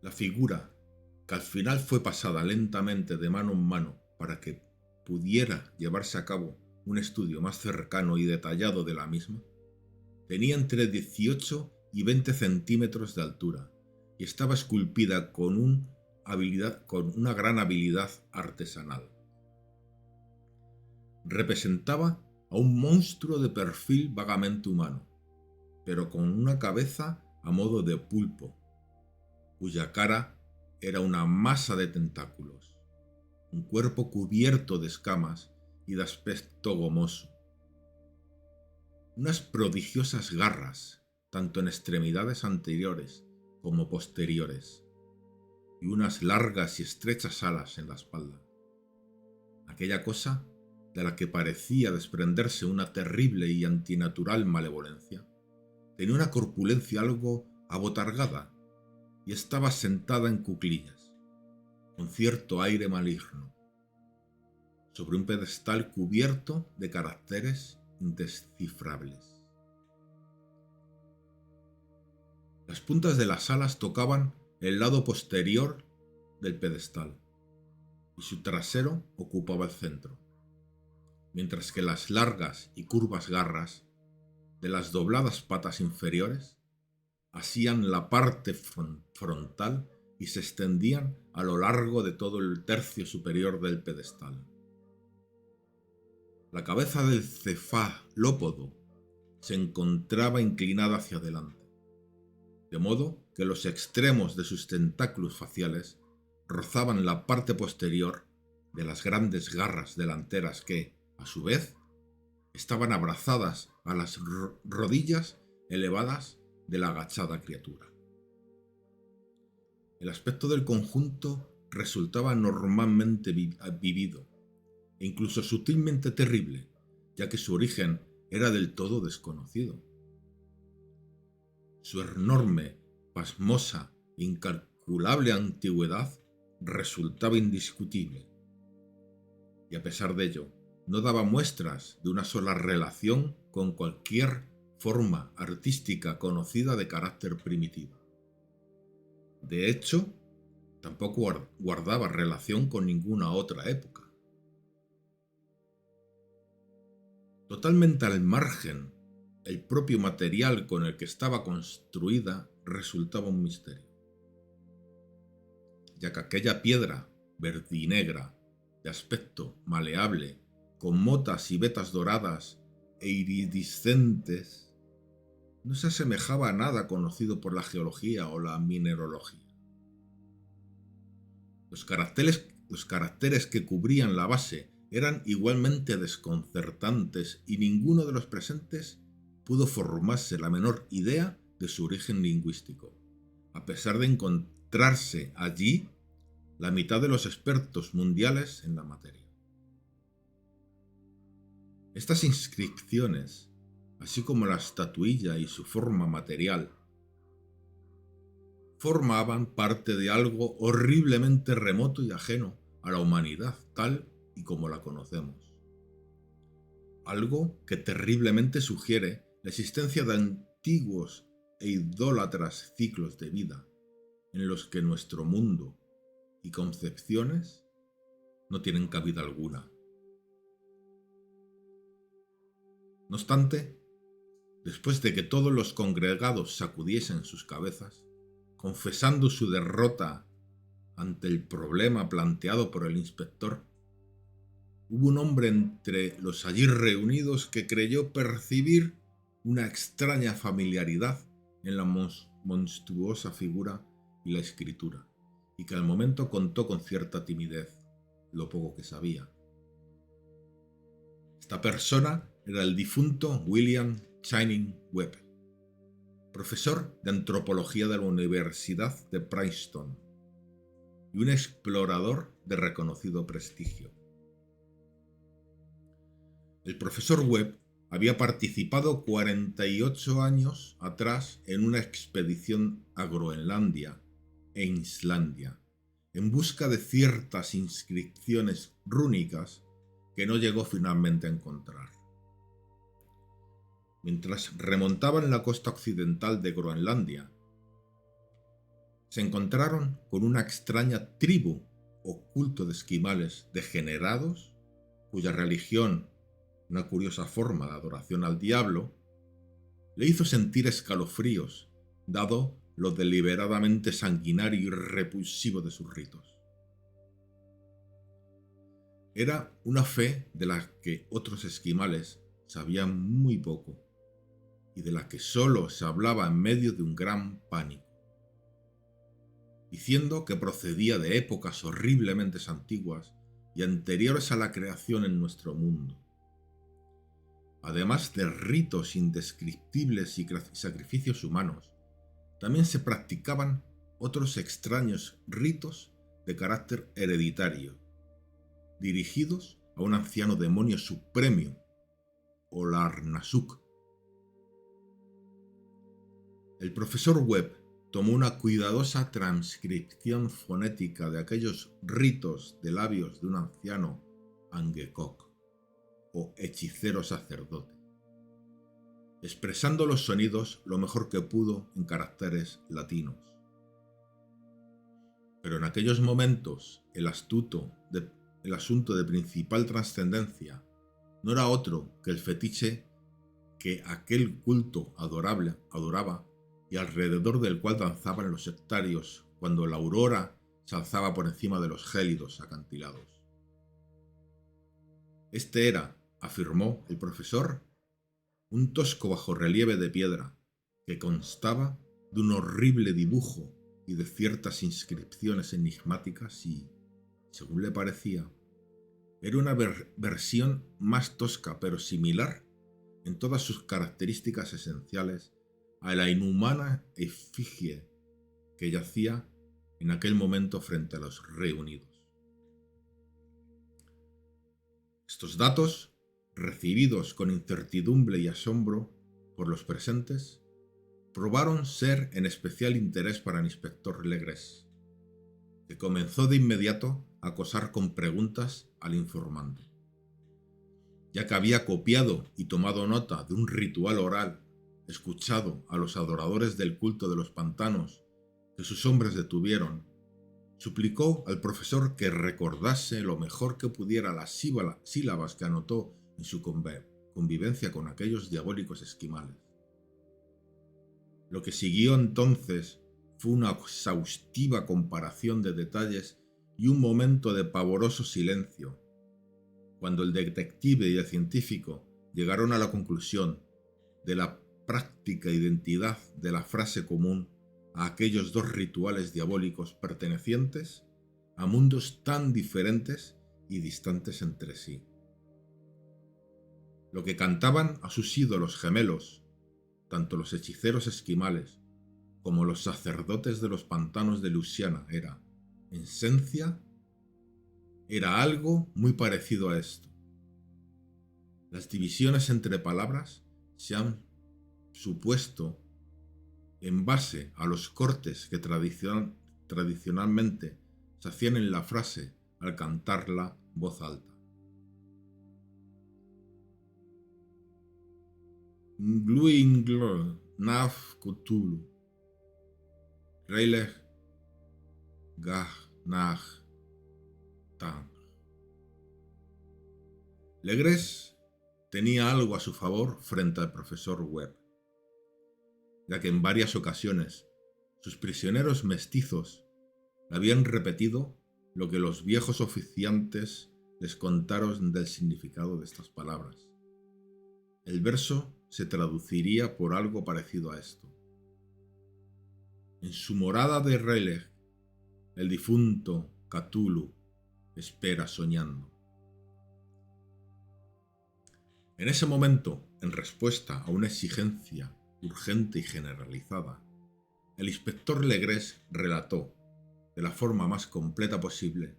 La figura, que al final fue pasada lentamente de mano en mano para que pudiera llevarse a cabo un estudio más cercano y detallado de la misma, tenía entre 18 y 20 centímetros de altura y estaba esculpida con una gran habilidad artesanal. Representaba a un monstruo de perfil vagamente humano, pero con una cabeza a modo de pulpo, cuya cara era una masa de tentáculos, un cuerpo cubierto de escamas y de aspecto gomoso, unas prodigiosas garras, tanto en extremidades anteriores como posteriores, y unas largas y estrechas alas en la espalda. Aquella cosa, de la que parecía desprenderse una terrible y antinatural malevolencia, tenía una corpulencia algo abotargada y estaba sentada en cuclillas, con cierto aire maligno, sobre un pedestal cubierto de caracteres indescifrables. Las puntas de las alas tocaban el lado posterior del pedestal y su trasero ocupaba el centro, mientras que las largas y curvas garras de las dobladas patas inferiores hacían la parte frontal y se extendían a lo largo de todo el tercio superior del pedestal. La cabeza del cefalópodo se encontraba inclinada hacia adelante, de modo que los extremos de sus tentáculos faciales rozaban la parte posterior de las grandes garras delanteras que, a su vez, estaban abrazadas a las rodillas elevadas de la agachada criatura. El aspecto del conjunto resultaba normalmente vivido e incluso sutilmente terrible, ya que su origen era del todo desconocido. Su enorme, pasmosa e incalculable antigüedad resultaba indiscutible, y a pesar de ello, no daba muestras de una sola relación con cualquier forma artística conocida de carácter primitivo. De hecho, tampoco guardaba relación con ninguna otra época. Totalmente al margen, el propio material con el que estaba construida resultaba un misterio, ya que aquella piedra verdinegra, de aspecto maleable, con motas y vetas doradas e iridiscentes, no se asemejaba a nada conocido por la geología o la mineralogía. Los caracteres que cubrían la base eran igualmente desconcertantes y ninguno de los presentes pudo formarse la menor idea de su origen lingüístico, a pesar de encontrarse allí la mitad de los expertos mundiales en la materia. Estas inscripciones, así como la estatuilla y su forma material, formaban parte de algo horriblemente remoto y ajeno a la humanidad tal y como la conocemos. Algo que terriblemente sugiere la existencia de antiguos e idólatras ciclos de vida en los que nuestro mundo y concepciones no tienen cabida alguna. No obstante, después de que todos los congregados sacudiesen sus cabezas, confesando su derrota ante el problema planteado por el inspector, hubo un hombre entre los allí reunidos que creyó percibir una extraña familiaridad en la monstruosa figura y la escritura, y que al momento contó con cierta timidez lo poco que sabía. Esta persona era el difunto William Channing Webb, profesor de antropología de la Universidad de Princeton y un explorador de reconocido prestigio. El profesor Webb había participado 48 años atrás en una expedición a Groenlandia e Islandia en busca de ciertas inscripciones rúnicas que no llegó finalmente a encontrar. Mientras remontaban la costa occidental de Groenlandia, se encontraron con una extraña tribu o culto de esquimales degenerados, cuya religión, una curiosa forma de adoración al diablo, le hizo sentir escalofríos, dado lo deliberadamente sanguinario y repulsivo de sus ritos. Era una fe de la que otros esquimales sabían muy poco y de la que solo se hablaba en medio de un gran pánico, diciendo que procedía de épocas horriblemente antiguas y anteriores a la creación en nuestro mundo. Además de ritos indescriptibles y sacrificios humanos, también se practicaban otros extraños ritos de carácter hereditario, dirigidos a un anciano demonio supremo, Olarnasuk. El profesor Webb tomó una cuidadosa transcripción fonética de aquellos ritos de labios de un anciano Angekok, o hechicero sacerdote, expresando los sonidos lo mejor que pudo en caracteres latinos. Pero en aquellos momentos el asunto de principal trascendencia no era otro que el fetiche que aquel culto adoraba y alrededor del cual danzaban los sectarios cuando la aurora se alzaba por encima de los gélidos acantilados. Este era, afirmó el profesor, un tosco bajorrelieve de piedra que constaba de un horrible dibujo y de ciertas inscripciones enigmáticas y, según le parecía, era una versión más tosca pero similar en todas sus características esenciales a la inhumana efigie que yacía en aquel momento frente a los reunidos. Estos datos recibidos con incertidumbre y asombro por los presentes, probaron ser en especial interés para el inspector Legres, que comenzó de inmediato a acosar con preguntas al informante, ya que había copiado y tomado nota de un ritual oral escuchado a los adoradores del culto de los pantanos que sus hombres detuvieron. Suplicó al profesor que recordase lo mejor que pudiera las sílabas que anotó en su convivencia con aquellos diabólicos esquimales. Lo que siguió entonces fue una exhaustiva comparación de detalles y un momento de pavoroso silencio, cuando el detective y el científico llegaron a la conclusión de la práctica identidad de la frase común a aquellos dos rituales diabólicos pertenecientes a mundos tan diferentes y distantes entre sí. Lo que cantaban a sus ídolos gemelos, tanto los hechiceros esquimales como los sacerdotes de los pantanos de Luisiana, era, en esencia, era algo muy parecido a esto. Las divisiones entre palabras se han supuesto en base a los cortes que tradicionalmente se hacían en la frase al cantarla voz alta. Ngluingl Naf Cthulhu Reyleg Gah Nag Tang. Legres tenía algo a su favor frente al profesor Webb, ya que en varias ocasiones sus prisioneros mestizos le habían repetido lo que los viejos oficiantes les contaron del significado de estas palabras. El verso se traduciría por algo parecido a esto. En su morada de Reyleg, el difunto Cthulhu espera soñando. En ese momento, en respuesta a una exigencia urgente y generalizada, el inspector Legres relató, de la forma más completa posible,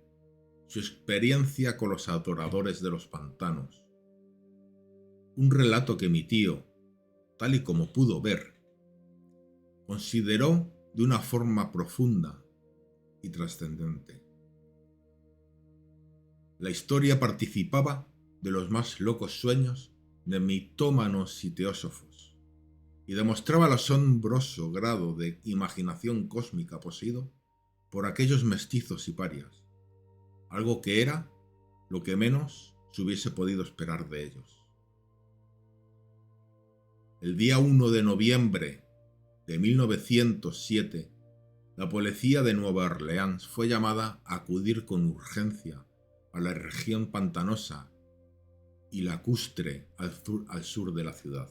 su experiencia con los adoradores de los pantanos. Un relato que mi tío, tal y como pudo ver, consideró de una forma profunda y trascendente. La historia participaba de los más locos sueños de mitómanos y teósofos, y demostraba el asombroso grado de imaginación cósmica poseído por aquellos mestizos y parias, algo que era lo que menos se hubiese podido esperar de ellos. El día 1 de noviembre de 1907, la policía de Nueva Orleans fue llamada a acudir con urgencia a la región pantanosa y lacustre al sur de la ciudad.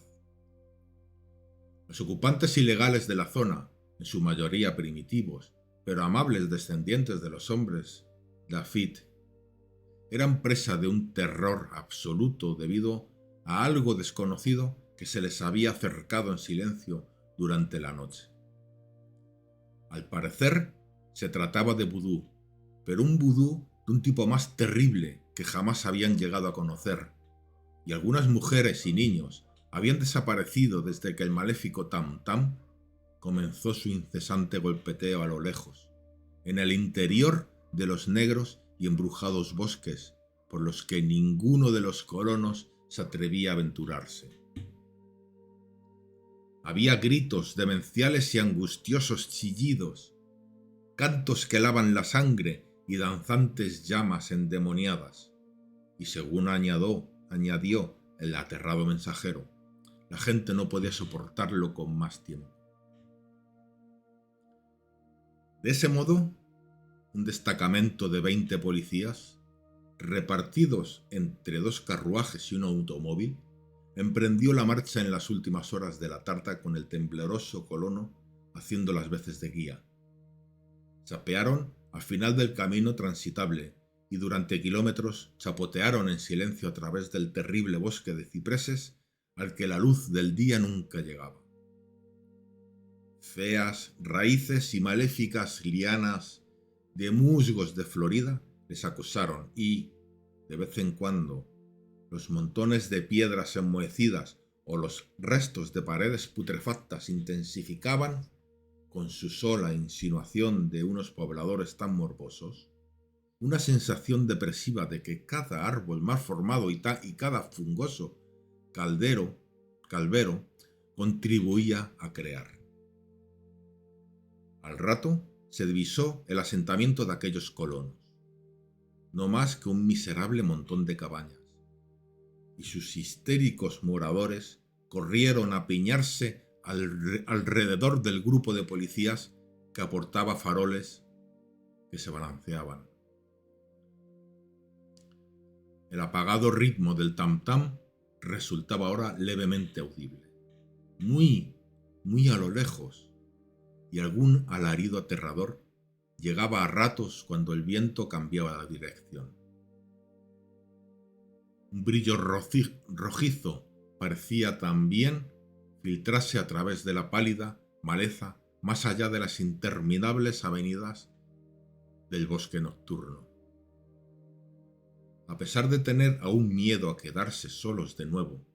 Los ocupantes ilegales de la zona, en su mayoría primitivos, pero amables descendientes de los hombres Lafitte, eran presa de un terror absoluto debido a algo desconocido que se les había acercado en silencio durante la noche. Al parecer, se trataba de vudú, pero un vudú de un tipo más terrible que jamás habían llegado a conocer, y algunas mujeres y niños habían desaparecido desde que el maléfico Tam Tam comenzó su incesante golpeteo a lo lejos, en el interior de los negros y embrujados bosques por los que ninguno de los colonos se atrevía a aventurarse. Había gritos demenciales y angustiosos chillidos, cantos que helaban la sangre y danzantes llamas endemoniadas, y según añadió el aterrado mensajero, la gente no podía soportarlo con más tiempo. De ese modo, un destacamento de 20 policías, repartidos entre 2 carruajes y un automóvil, emprendió la marcha en las últimas horas de la tarde con el tembloroso colono haciendo las veces de guía. Sapearon al final del camino transitable y durante kilómetros chapotearon en silencio a través del terrible bosque de cipreses al que la luz del día nunca llegaba. Feas raíces y maléficas lianas de musgos de Florida les acosaron y, de vez en cuando, los montones de piedras enmohecidas o los restos de paredes putrefactas intensificaban, con su sola insinuación de unos pobladores tan morbosos, una sensación depresiva de que cada árbol mal formado y cada fungoso calvero contribuía a crear. Al rato se divisó el asentamiento de aquellos colonos, no más que un miserable montón de cabañas, y sus histéricos moradores corrieron a piñarse alrededor del grupo de policías que aportaba faroles que se balanceaban. El apagado ritmo del tam-tam resultaba ahora levemente audible, muy a lo lejos, y algún alarido aterrador llegaba a ratos cuando el viento cambiaba la dirección. Un brillo rojizo parecía también filtrarse a través de la pálida maleza más allá de las interminables avenidas del bosque nocturno. A pesar de tener aún miedo a quedarse solos de nuevo,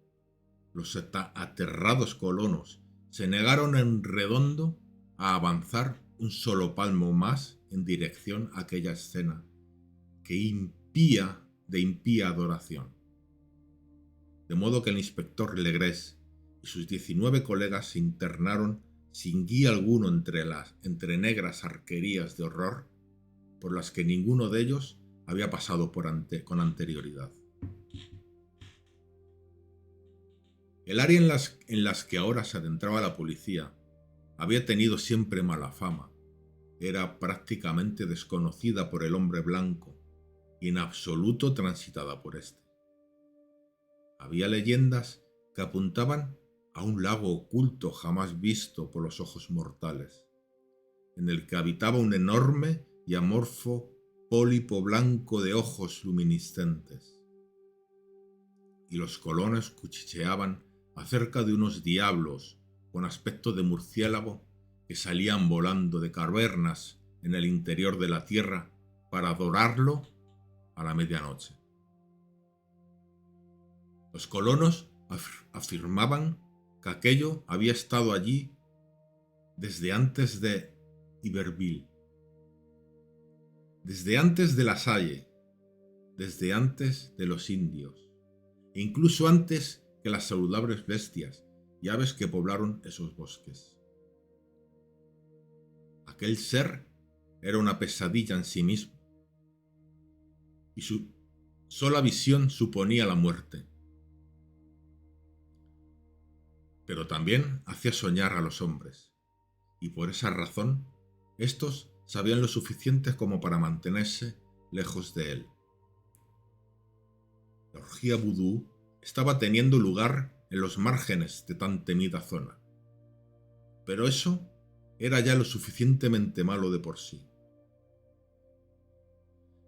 los aterrados colonos se negaron en redondo a avanzar un solo palmo más en dirección a aquella escena que impía adoración. De modo que el inspector Legrés y sus 19 colegas se internaron sin guía alguno entre negras arquerías de horror por las que ninguno de ellos había pasado con anterioridad. El área en las que ahora se adentraba la policía había tenido siempre mala fama. Era prácticamente desconocida por el hombre blanco y en absoluto transitada por éste. Había leyendas que apuntaban a un lago oculto jamás visto por los ojos mortales, en el que habitaba un enorme y amorfo pólipo blanco de ojos luminiscentes. Y los colonos cuchicheaban acerca de unos diablos con aspecto de murciélago que salían volando de cavernas en el interior de la tierra para adorarlo a la medianoche. Los colonos afirmaban que aquello había estado allí desde antes de Iberville, desde antes de La Salle, desde antes de los indios, e incluso antes que las saludables bestias y aves que poblaron esos bosques. Aquel ser era una pesadilla en sí mismo, y su sola visión suponía la muerte. Pero también hacía soñar a los hombres, y por esa razón, estos sabían lo suficiente como para mantenerse lejos de él. La orgía vudú estaba teniendo lugar en los márgenes de tan temida zona, pero eso era ya lo suficientemente malo de por sí.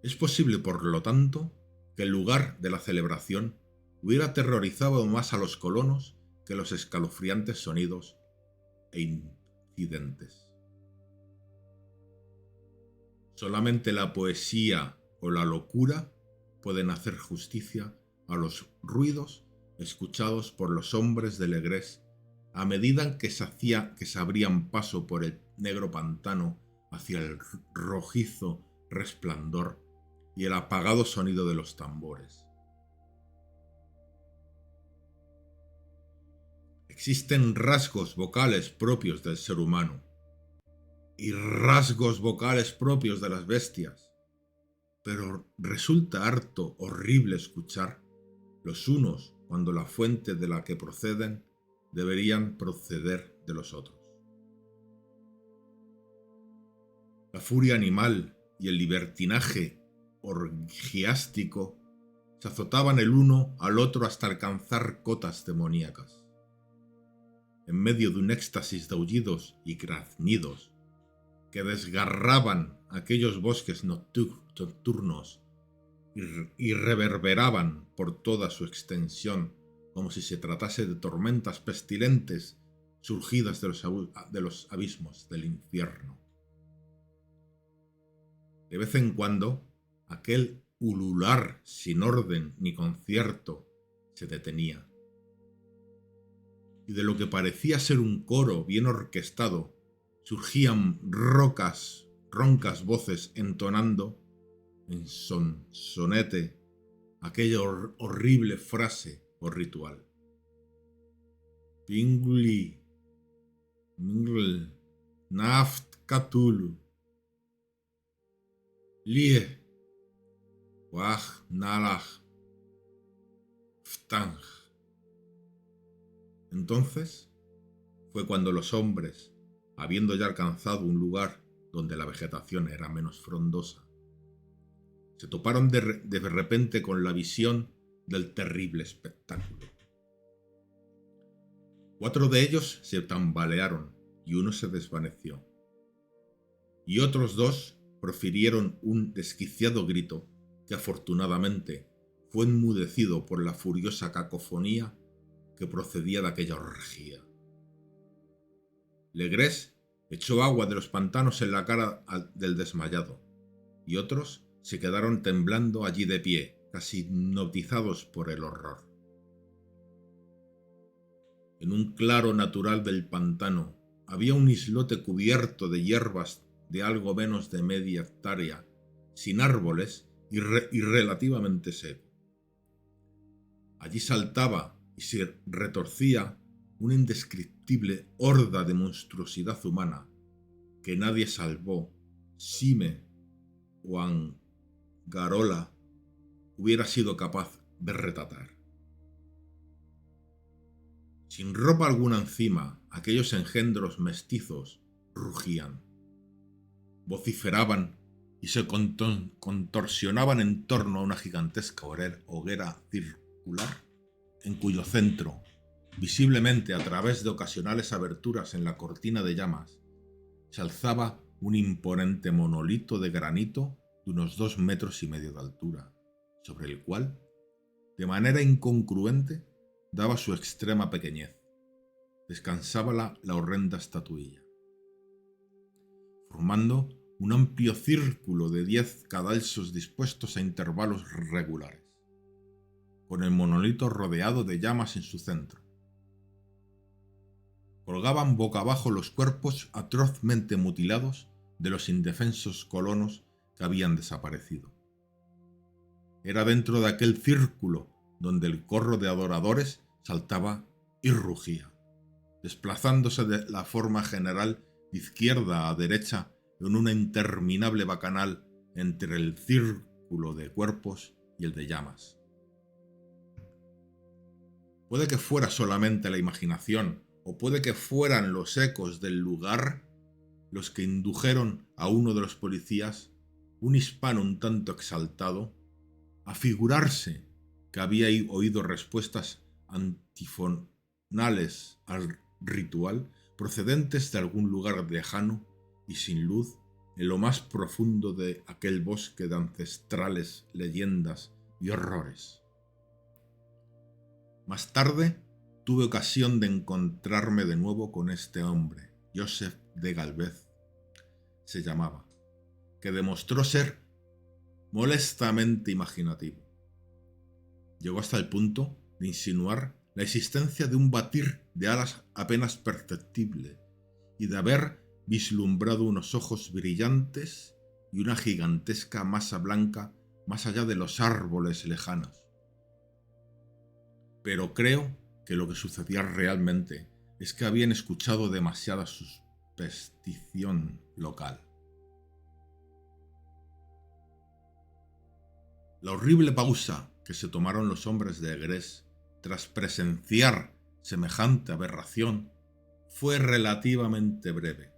Es posible, por lo tanto, que el lugar de la celebración hubiera aterrorizado más a los colonos que los escalofriantes sonidos e incidentes. Solamente la poesía o la locura pueden hacer justicia a los ruidos escuchados por los hombres de Legrés a medida que se abrían paso por el negro pantano hacia el rojizo resplandor y el apagado sonido de los tambores. Existen rasgos vocales propios del ser humano y rasgos vocales propios de las bestias, pero resulta harto horrible escuchar los unos cuando la fuente de la que proceden deberían proceder de los otros. La furia animal y el libertinaje orgiástico se azotaban el uno al otro hasta alcanzar cotas demoníacas. En medio de un éxtasis de aullidos y graznidos que desgarraban aquellos bosques nocturnos y reverberaban por toda su extensión como si se tratase de tormentas pestilentes surgidas de los abismos del infierno. De vez en cuando, aquel ulular sin orden ni concierto se detenía. Y de lo que parecía ser un coro bien orquestado, surgían roncas voces entonando en sonsonete aquella horrible frase o ritual. Pingli, Mingl, Naft Katulu, Lie, Wach Nalach, Ftang. Entonces fue cuando los hombres, habiendo ya alcanzado un lugar donde la vegetación era menos frondosa, se toparon de repente con la visión del terrible espectáculo. 4 de ellos se tambalearon y uno se desvaneció. Y otros 2 profirieron un desquiciado grito que afortunadamente fue enmudecido por la furiosa cacofonía que procedía de aquella orgía. Legrés echó agua de los pantanos en la cara del desmayado, y otros se quedaron temblando allí de pie, casi hipnotizados por el horror. En un claro natural del pantano había un islote cubierto de hierbas de algo menos de media hectárea, sin árboles y relativamente seco. Allí saltaba y se retorcía una indescriptible horda de monstruosidad humana que nadie salvó, Sime o Angarola hubiera sido capaz de retratar. Sin ropa alguna encima, aquellos engendros mestizos rugían, vociferaban y se contorsionaban en torno a una gigantesca hoguera circular en cuyo centro, visiblemente a través de ocasionales aberturas en la cortina de llamas, se alzaba un imponente monolito de granito de unos 2,5 metros de altura, sobre el cual, de manera incongruente, daba su extrema pequeñez, descansaba la horrenda estatuilla, formando un amplio círculo de 10 cadalsos dispuestos a intervalos regulares, con el monolito rodeado de llamas en su centro. Colgaban boca abajo los cuerpos atrozmente mutilados de los indefensos colonos que habían desaparecido. Era dentro de aquel círculo donde el corro de adoradores saltaba y rugía, desplazándose de la forma general de izquierda a derecha en una interminable bacanal entre el círculo de cuerpos y el de llamas. Puede que fuera solamente la imaginación, o puede que fueran los ecos del lugar los que indujeron a uno de los policías, un hispano un tanto exaltado, a figurarse que había oído respuestas antifonales al ritual procedentes de algún lugar lejano y sin luz en lo más profundo de aquel bosque de ancestrales leyendas y horrores. Más tarde tuve ocasión de encontrarme de nuevo con este hombre, Joseph de Galvez se llamaba, que demostró ser molestamente imaginativo. Llegó hasta el punto de insinuar la existencia de un batir de alas apenas perceptible y de haber vislumbrado unos ojos brillantes y una gigantesca masa blanca más allá de los árboles lejanos. Pero creo que lo que sucedía realmente es que habían escuchado demasiada superstición local. La horrible pausa que se tomaron los hombres de Egrés tras presenciar semejante aberración fue relativamente breve.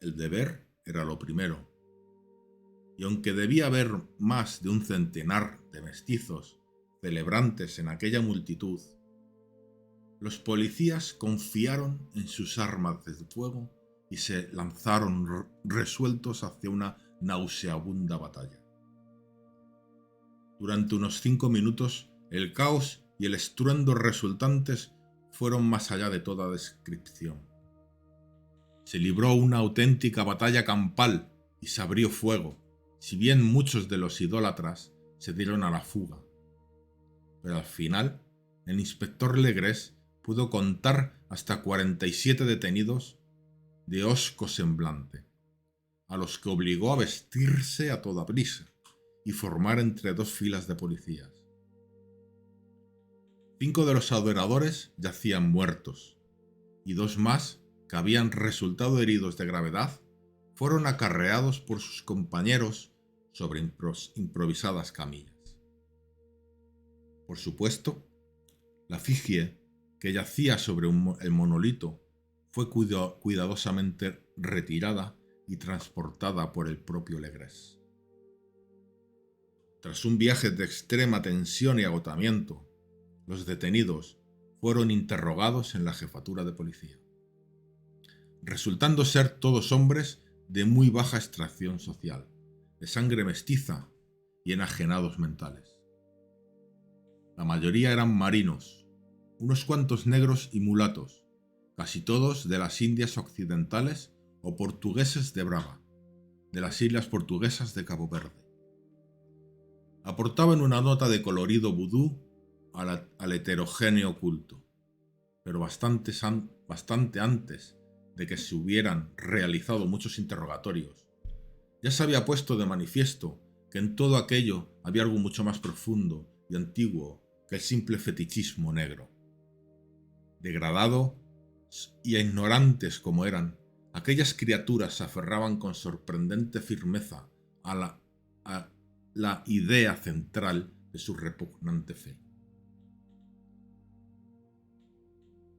El deber era lo primero, y aunque debía haber más de un centenar de mestizos celebrantes en aquella multitud, los policías confiaron en sus armas de fuego y se lanzaron resueltos hacia una nauseabunda batalla. Durante unos 5 minutos, el caos y el estruendo resultantes fueron más allá de toda descripción. Se libró una auténtica batalla campal y se abrió fuego, si bien muchos de los idólatras se dieron a la fuga. pero al final el inspector Legrés pudo contar hasta 47 detenidos de hosco semblante, a los que obligó a vestirse a toda prisa y formar entre dos filas de policías. 5 de los adoradores yacían muertos, y 2 más, que habían resultado heridos de gravedad, fueron acarreados por sus compañeros sobre improvisadas camillas. Por supuesto, la efigie que yacía sobre el monolito fue cuidadosamente retirada y transportada por el propio Legrés. Tras un viaje de extrema tensión y agotamiento, los detenidos fueron interrogados en la jefatura de policía, resultando ser todos hombres de muy baja extracción social, de sangre mestiza y enajenados mentales. La mayoría eran marinos, unos cuantos negros y mulatos, casi todos de las Indias occidentales o portugueses de Brava, de las islas portuguesas de Cabo Verde. Aportaban una nota de colorido vudú al heterogéneo culto, pero bastante antes de que se hubieran realizado muchos interrogatorios, ya se había puesto de manifiesto que en todo aquello había algo mucho más profundo y antiguo que el simple fetichismo negro. Degradados y ignorantes como eran, aquellas criaturas se aferraban con sorprendente firmeza a la idea central de su repugnante fe.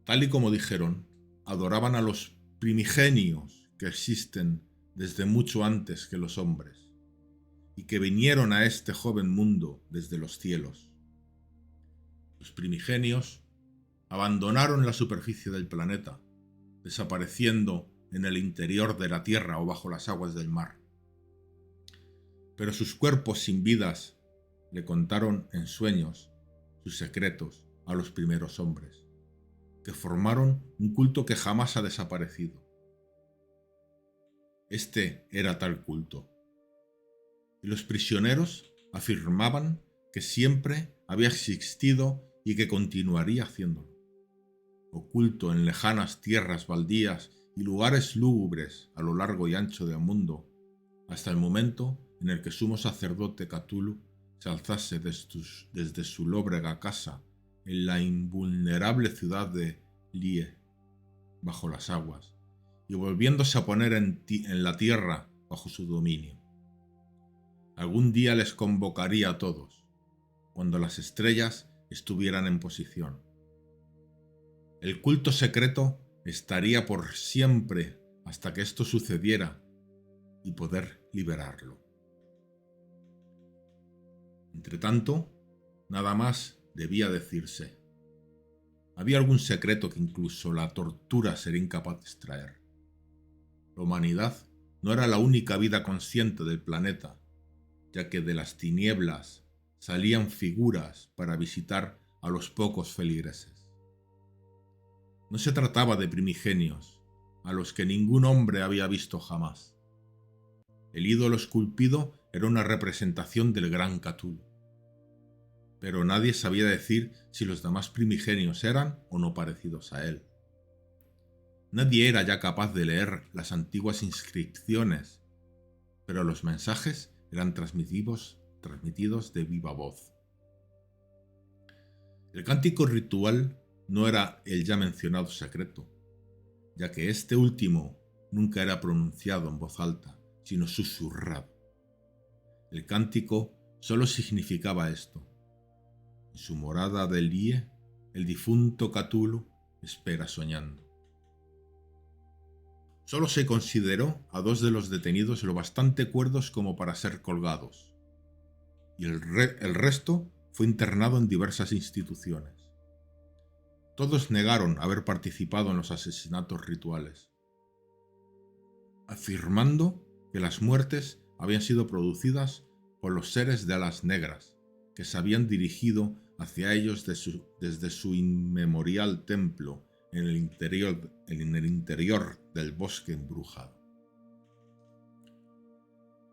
Tal y como dijeron, adoraban a los primigenios que existen desde mucho antes que los hombres, y que vinieron a este joven mundo desde los cielos. Los primigenios abandonaron la superficie del planeta, desapareciendo en el interior de la tierra o bajo las aguas del mar. Pero sus cuerpos sin vidas le contaron en sueños sus secretos a los primeros hombres, que formaron un culto que jamás ha desaparecido. Este era tal culto, y los prisioneros afirmaban que siempre había existido y que continuaría haciéndolo, oculto en lejanas tierras baldías y lugares lúgubres a lo largo y ancho del mundo, hasta el momento en el que sumo sacerdote Cthulhu se alzase desde su lóbrega casa en la invulnerable ciudad de Lie, bajo las aguas, y volviéndose a poner en la tierra bajo su dominio. Algún día les convocaría a todos, cuando las estrellas estuvieran en posición. El culto secreto estaría por siempre hasta que esto sucediera y poder liberarlo. Entretanto, nada más debía decirse. Había algún secreto que incluso la tortura sería incapaz de extraer. La humanidad no era la única vida consciente del planeta, ya que de las tinieblas salían figuras para visitar a los pocos feligreses. No se trataba de primigenios, a los que ningún hombre había visto jamás. El ídolo esculpido era una representación del gran Cthulhu, pero nadie sabía decir si los demás primigenios eran o no parecidos a él. Nadie era ya capaz de leer las antiguas inscripciones, pero los mensajes eran transmitidos de viva voz. El cántico ritual no era el ya mencionado secreto, ya que este último nunca era pronunciado en voz alta, sino susurrado. El cántico solo significaba esto: en su morada de Lie, el difunto Cthulhu espera soñando. Solo se consideró a 2 de los detenidos lo bastante cuerdos como para ser colgados, y el resto fue internado en diversas instituciones. Todos negaron haber participado en los asesinatos rituales, afirmando que las muertes habían sido producidas por los seres de alas negras, que se habían dirigido hacia ellos desde su inmemorial templo en el interior del bosque embrujado.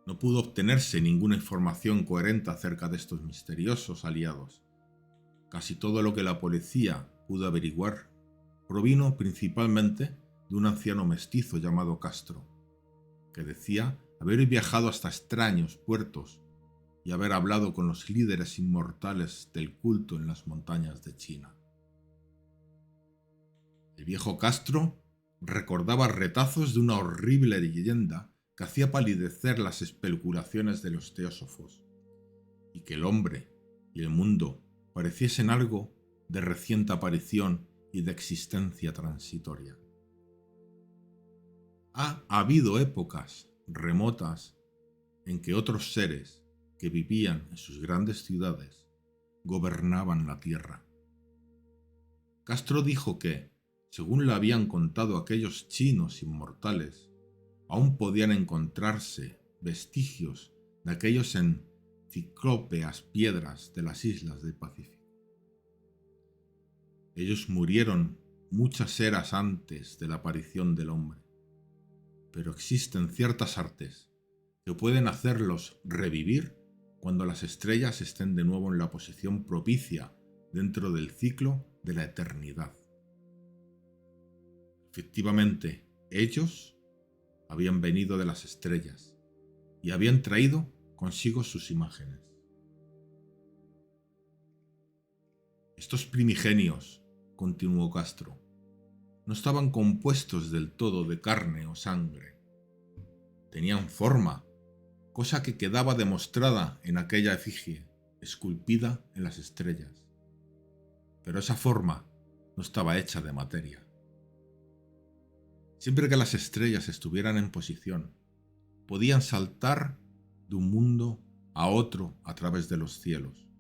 No pudo obtenerse ninguna información coherente acerca de estos misteriosos aliados, Casi todo lo que la policía pudo averiguar provino principalmente de un anciano mestizo llamado Castro, que decía haber viajado hasta extraños puertos y haber hablado con los líderes inmortales del culto en las montañas de China. El viejo Castro recordaba retazos de una horrible leyenda que hacía palidecer las especulaciones de los teósofos, y que el hombre y el mundo pareciesen algo de reciente aparición y de existencia transitoria. Ha habido épocas remotas en que otros seres que vivían en sus grandes ciudades gobernaban la tierra. Castro dijo que, según le habían contado aquellos chinos inmortales, aún podían encontrarse vestigios de aquellos enciclópeas piedras de las islas del Pacífico. Ellos murieron muchas eras antes de la aparición del hombre, pero existen ciertas artes que pueden hacerlos revivir cuando las estrellas estén de nuevo en la posición propicia dentro del ciclo de la eternidad. Efectivamente, ellos habían venido de las estrellas y habían traído consigo sus imágenes. Estos primigenios, continuó Castro, no estaban compuestos del todo de carne o sangre. Tenían forma, cosa que quedaba demostrada en aquella efigie esculpida en las estrellas. Pero esa forma no estaba hecha de materia. Siempre que las estrellas estuvieran en posición, podían saltar de un mundo a otro a través de los cielos.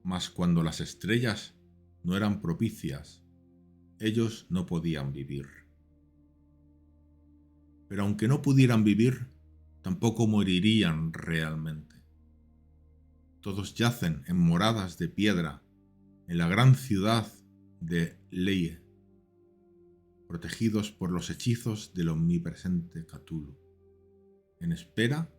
Mas cuando las estrellas no eran propicias, ellos no podían vivir. Pero aunque no pudieran vivir, tampoco morirían realmente. Todos yacen en moradas de piedra en la gran ciudad de Leyte, protegidos por los hechizos del omnipresente Cthulhu, en espera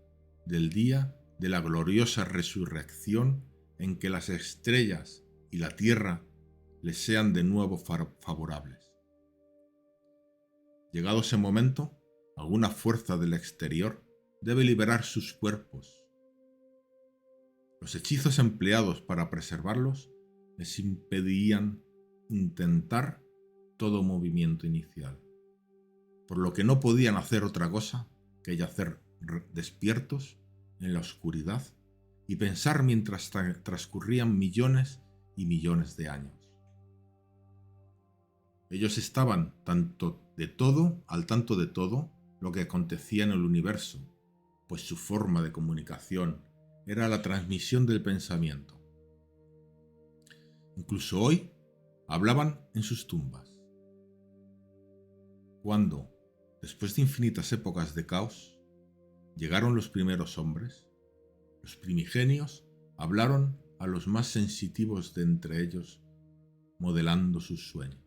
del día de la gloriosa resurrección en que las estrellas y la tierra les sean de nuevo favorables. Llegado ese momento, alguna fuerza del exterior debe liberar sus cuerpos. Los hechizos empleados para preservarlos les impedían intentar todo movimiento inicial, por lo que no podían hacer otra cosa que yacer despiertos en la oscuridad y pensar mientras transcurrían millones y millones de años. Ellos estaban al tanto de todo lo que acontecía en el universo, pues su forma de comunicación era la transmisión del pensamiento. Incluso hoy hablaban en sus tumbas. Cuando, después de infinitas épocas de caos, llegaron los primeros hombres, los primigenios hablaron a los más sensitivos de entre ellos, modelando sus sueños,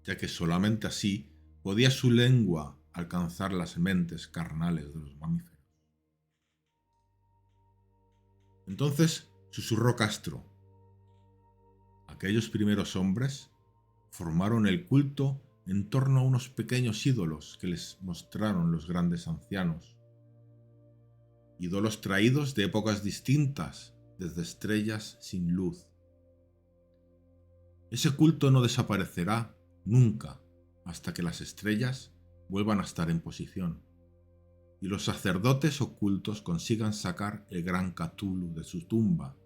ya que solamente así podía su lengua alcanzar las mentes carnales de los mamíferos. Entonces susurró Castro: aquellos primeros hombres formaron el culto en torno a unos pequeños ídolos que les mostraron los grandes ancianos, ídolos traídos de épocas distintas, desde estrellas sin luz. Ese culto no desaparecerá nunca hasta que las estrellas vuelvan a estar en posición y los sacerdotes ocultos consigan sacar el gran Cthulhu de su tumba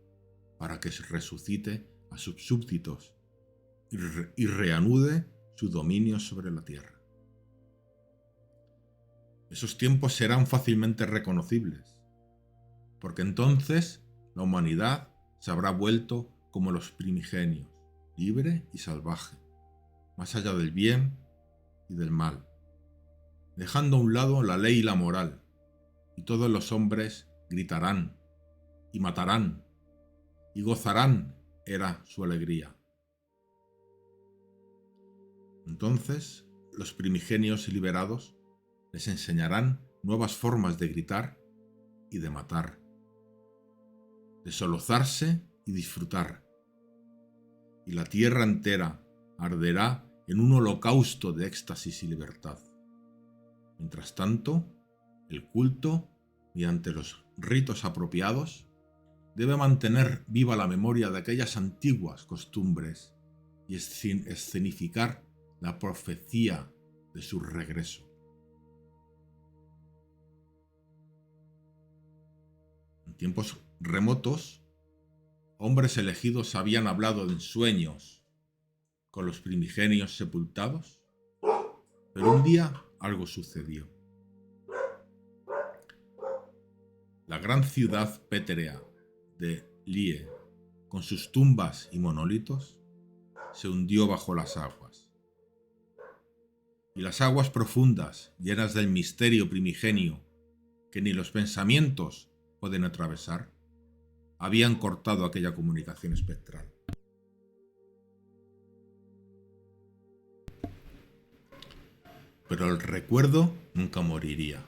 para que resucite a sus súbditos y reanude su dominio sobre la tierra. Esos tiempos serán fácilmente reconocibles, porque entonces la humanidad se habrá vuelto como los primigenios, libre y salvaje, más allá del bien y del mal, dejando a un lado la ley y la moral, y todos los hombres gritarán y matarán y gozarán era su alegría. Entonces los primigenios liberados les enseñarán nuevas formas de gritar y de matar, de solozarse y disfrutar. Y la tierra entera arderá en un holocausto de éxtasis y libertad. Mientras tanto, el culto, mediante los ritos apropiados, debe mantener viva la memoria de aquellas antiguas costumbres y escenificar la profecía de su regreso. En tiempos remotos, hombres elegidos habían hablado en sueños con los primigenios sepultados, pero un día algo sucedió. La gran ciudad pétrea de Lie, con sus tumbas y monolitos, se hundió bajo las aguas. Y las aguas profundas, llenas del misterio primigenio que ni los pensamientos pueden atravesar, habían cortado aquella comunicación espectral. Pero el recuerdo nunca moriría,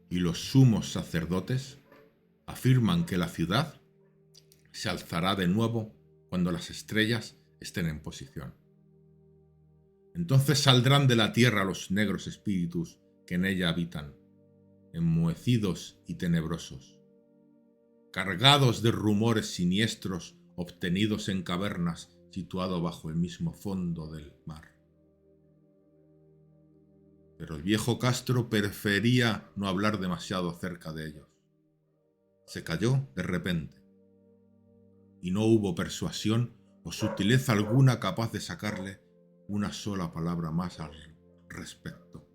y los sumos sacerdotes afirman que la ciudad se alzará de nuevo cuando las estrellas estén en posición. Entonces saldrán de la tierra los negros espíritus que en ella habitan, enmohecidos y tenebrosos, cargados de rumores siniestros obtenidos en cavernas situado bajo el mismo fondo del mar. Pero el viejo Castro prefería no hablar demasiado acerca de ellos. Se calló de repente, y no hubo persuasión o sutileza alguna capaz de sacarle una sola palabra más al respecto.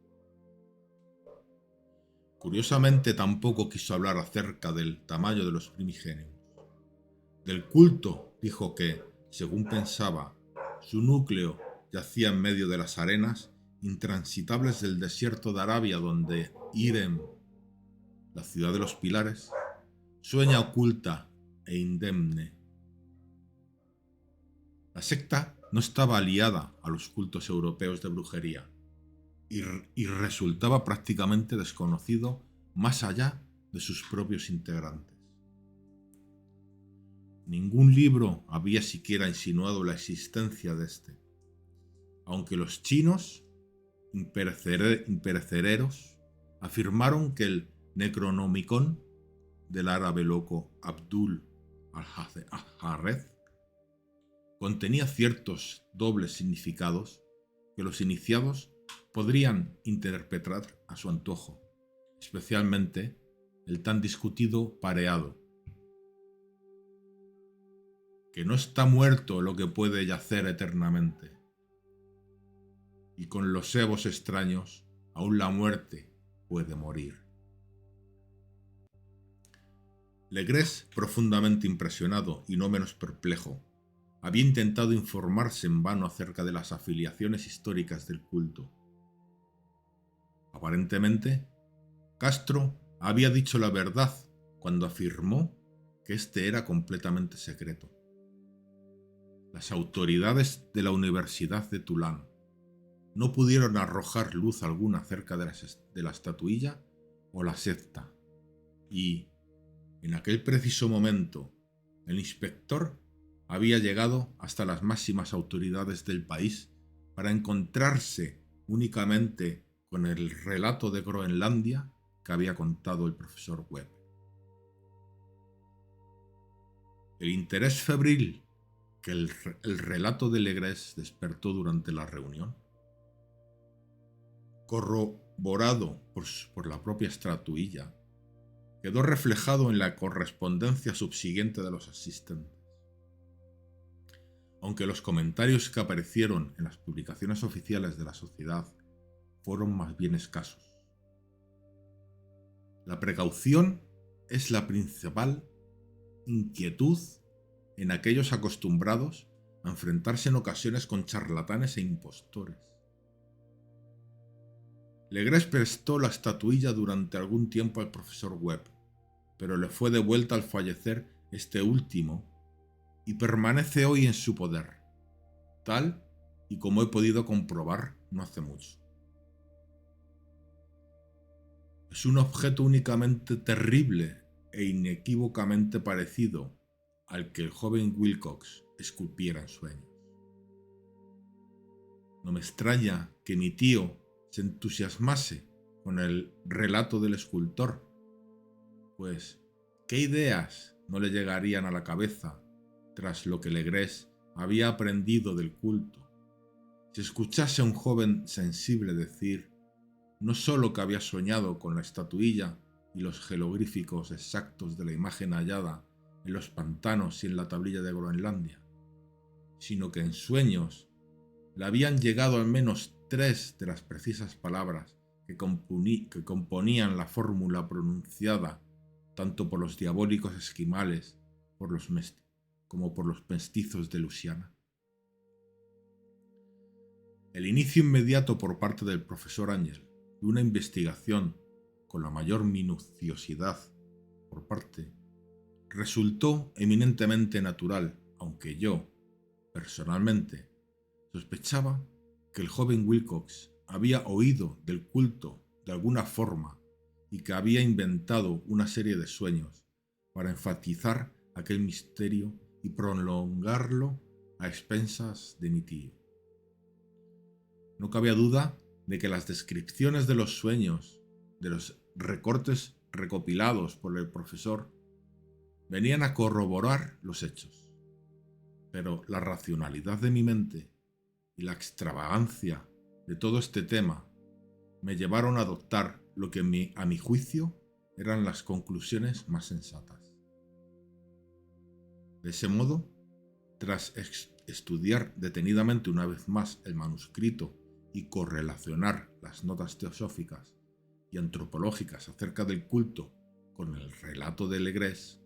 Curiosamente, tampoco quiso hablar acerca del tamaño de los primigenios. Del culto dijo que, según pensaba, su núcleo yacía en medio de las arenas intransitables del desierto de Arabia, donde Irem, la ciudad de los pilares, sueña oculta e indemne. La secta no estaba aliada a los cultos europeos de brujería y resultaba prácticamente desconocido más allá de sus propios integrantes. Ningún libro había siquiera insinuado la existencia de este, aunque los chinos imperecereros afirmaron que el Necronomicon del árabe loco Abdul al-Harreth contenía ciertos dobles significados que los iniciados podrían interpretar a su antojo, especialmente el tan discutido pareado, que no está muerto lo que puede yacer eternamente, y con los sebos extraños aún la muerte puede morir. Legres, profundamente impresionado y no menos perplejo, había intentado informarse en vano acerca de las afiliaciones históricas del culto. Aparentemente, Castro había dicho la verdad cuando afirmó que este era completamente secreto. Las autoridades de la Universidad de Tulane no pudieron arrojar luz alguna acerca de la estatuilla o la secta, y, en aquel preciso momento, el inspector había llegado hasta las máximas autoridades del país para encontrarse únicamente con el relato de Groenlandia que había contado el profesor Webb. El interés febril que el relato de Legres despertó durante la reunión, corroborado por la propia estatuilla, quedó reflejado en la correspondencia subsiguiente de los asistentes. Aunque los comentarios que aparecieron en las publicaciones oficiales de la sociedad fueron más bien escasos. La precaución es la principal inquietud en aquellos acostumbrados a enfrentarse en ocasiones con charlatanes e impostores. Legres prestó la estatuilla durante algún tiempo al profesor Webb, pero le fue devuelta al fallecer este último y permanece hoy en su poder, tal y como he podido comprobar no hace mucho. Es un objeto únicamente terrible e inequívocamente parecido al que el joven Wilcox esculpiera en sueños. No me extraña que mi tío se entusiasmase con el relato del escultor, pues ¿qué ideas no le llegarían a la cabeza tras lo que Legrés había aprendido del culto? Si escuchase a un joven sensible decir no sólo que había soñado con la estatuilla y los jeroglíficos exactos de la imagen hallada en los pantanos y en la tablilla de Groenlandia, sino que en sueños le habían llegado al menos 3 de las precisas palabras que componían la fórmula pronunciada tanto por los diabólicos esquimales como por los mestizos de Luisiana. El inicio inmediato por parte del profesor Ángel de una investigación con la mayor minuciosidad por parte resultó eminentemente natural, aunque yo, personalmente, sospechaba que el joven Wilcox había oído del culto de alguna forma y que había inventado una serie de sueños para enfatizar aquel misterio y prolongarlo a expensas de mi tío. No cabía duda de que las descripciones de los sueños, de los recortes recopilados por el profesor, venían a corroborar los hechos. Pero la racionalidad de mi mente y la extravagancia de todo este tema me llevaron a adoptar lo que a mi juicio eran las conclusiones más sensatas. De ese modo, tras estudiar detenidamente una vez más el manuscrito y correlacionar las notas teosóficas y antropológicas acerca del culto con el relato de Legrés,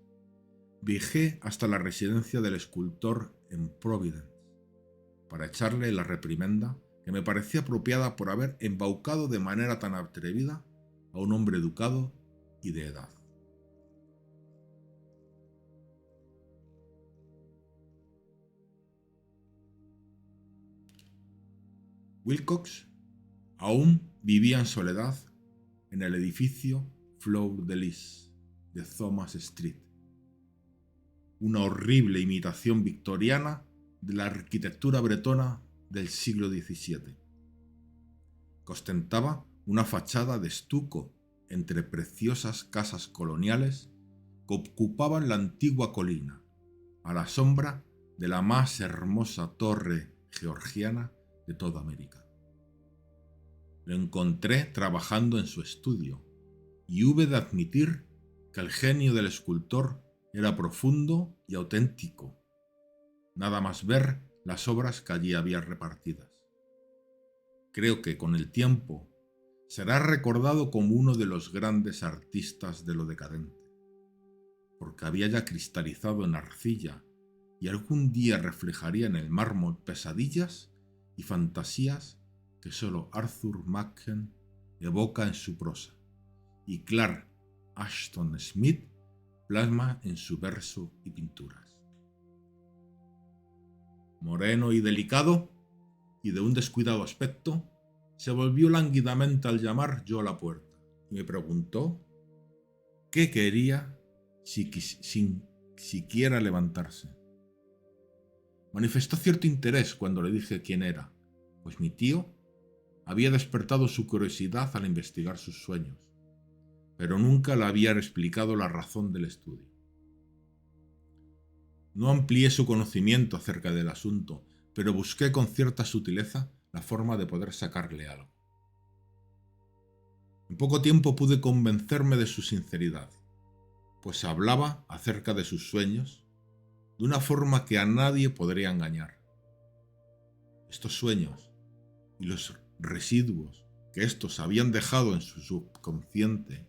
viajé hasta la residencia del escultor en Providence para echarle la reprimenda que me parecía apropiada por haber embaucado de manera tan atrevida a un hombre educado y de edad. Wilcox aún vivía en soledad en el edificio Fleur de Lis de Thomas Street, una horrible imitación victoriana de la arquitectura bretona del siglo XVII, que ostentaba una fachada de estuco entre preciosas casas coloniales que ocupaban la antigua colina, a la sombra de la más hermosa torre georgiana de toda América. Lo encontré trabajando en su estudio y hube de admitir que el genio del escultor era profundo y auténtico, nada más ver las obras que allí había repartidas. Creo que con el tiempo será recordado como uno de los grandes artistas de lo decadente, porque había ya cristalizado en arcilla y algún día reflejaría en el mármol pesadillas y fantasías que solo Arthur Machen evoca en su prosa y Clark Ashton Smith plasma en su verso y pinturas. Moreno y delicado, y de un descuidado aspecto, se volvió lánguidamente al llamar yo a la puerta y me preguntó qué quería sin siquiera levantarse. Manifestó cierto interés cuando le dije quién era, pues mi tío había despertado su curiosidad al investigar sus sueños, pero nunca le había explicado la razón del estudio. No amplié su conocimiento acerca del asunto, pero busqué con cierta sutileza la forma de poder sacarle algo. En poco tiempo pude convencerme de su sinceridad, pues hablaba acerca de sus sueños de una forma que a nadie podría engañar. Estos sueños y los residuos que estos habían dejado en su subconsciente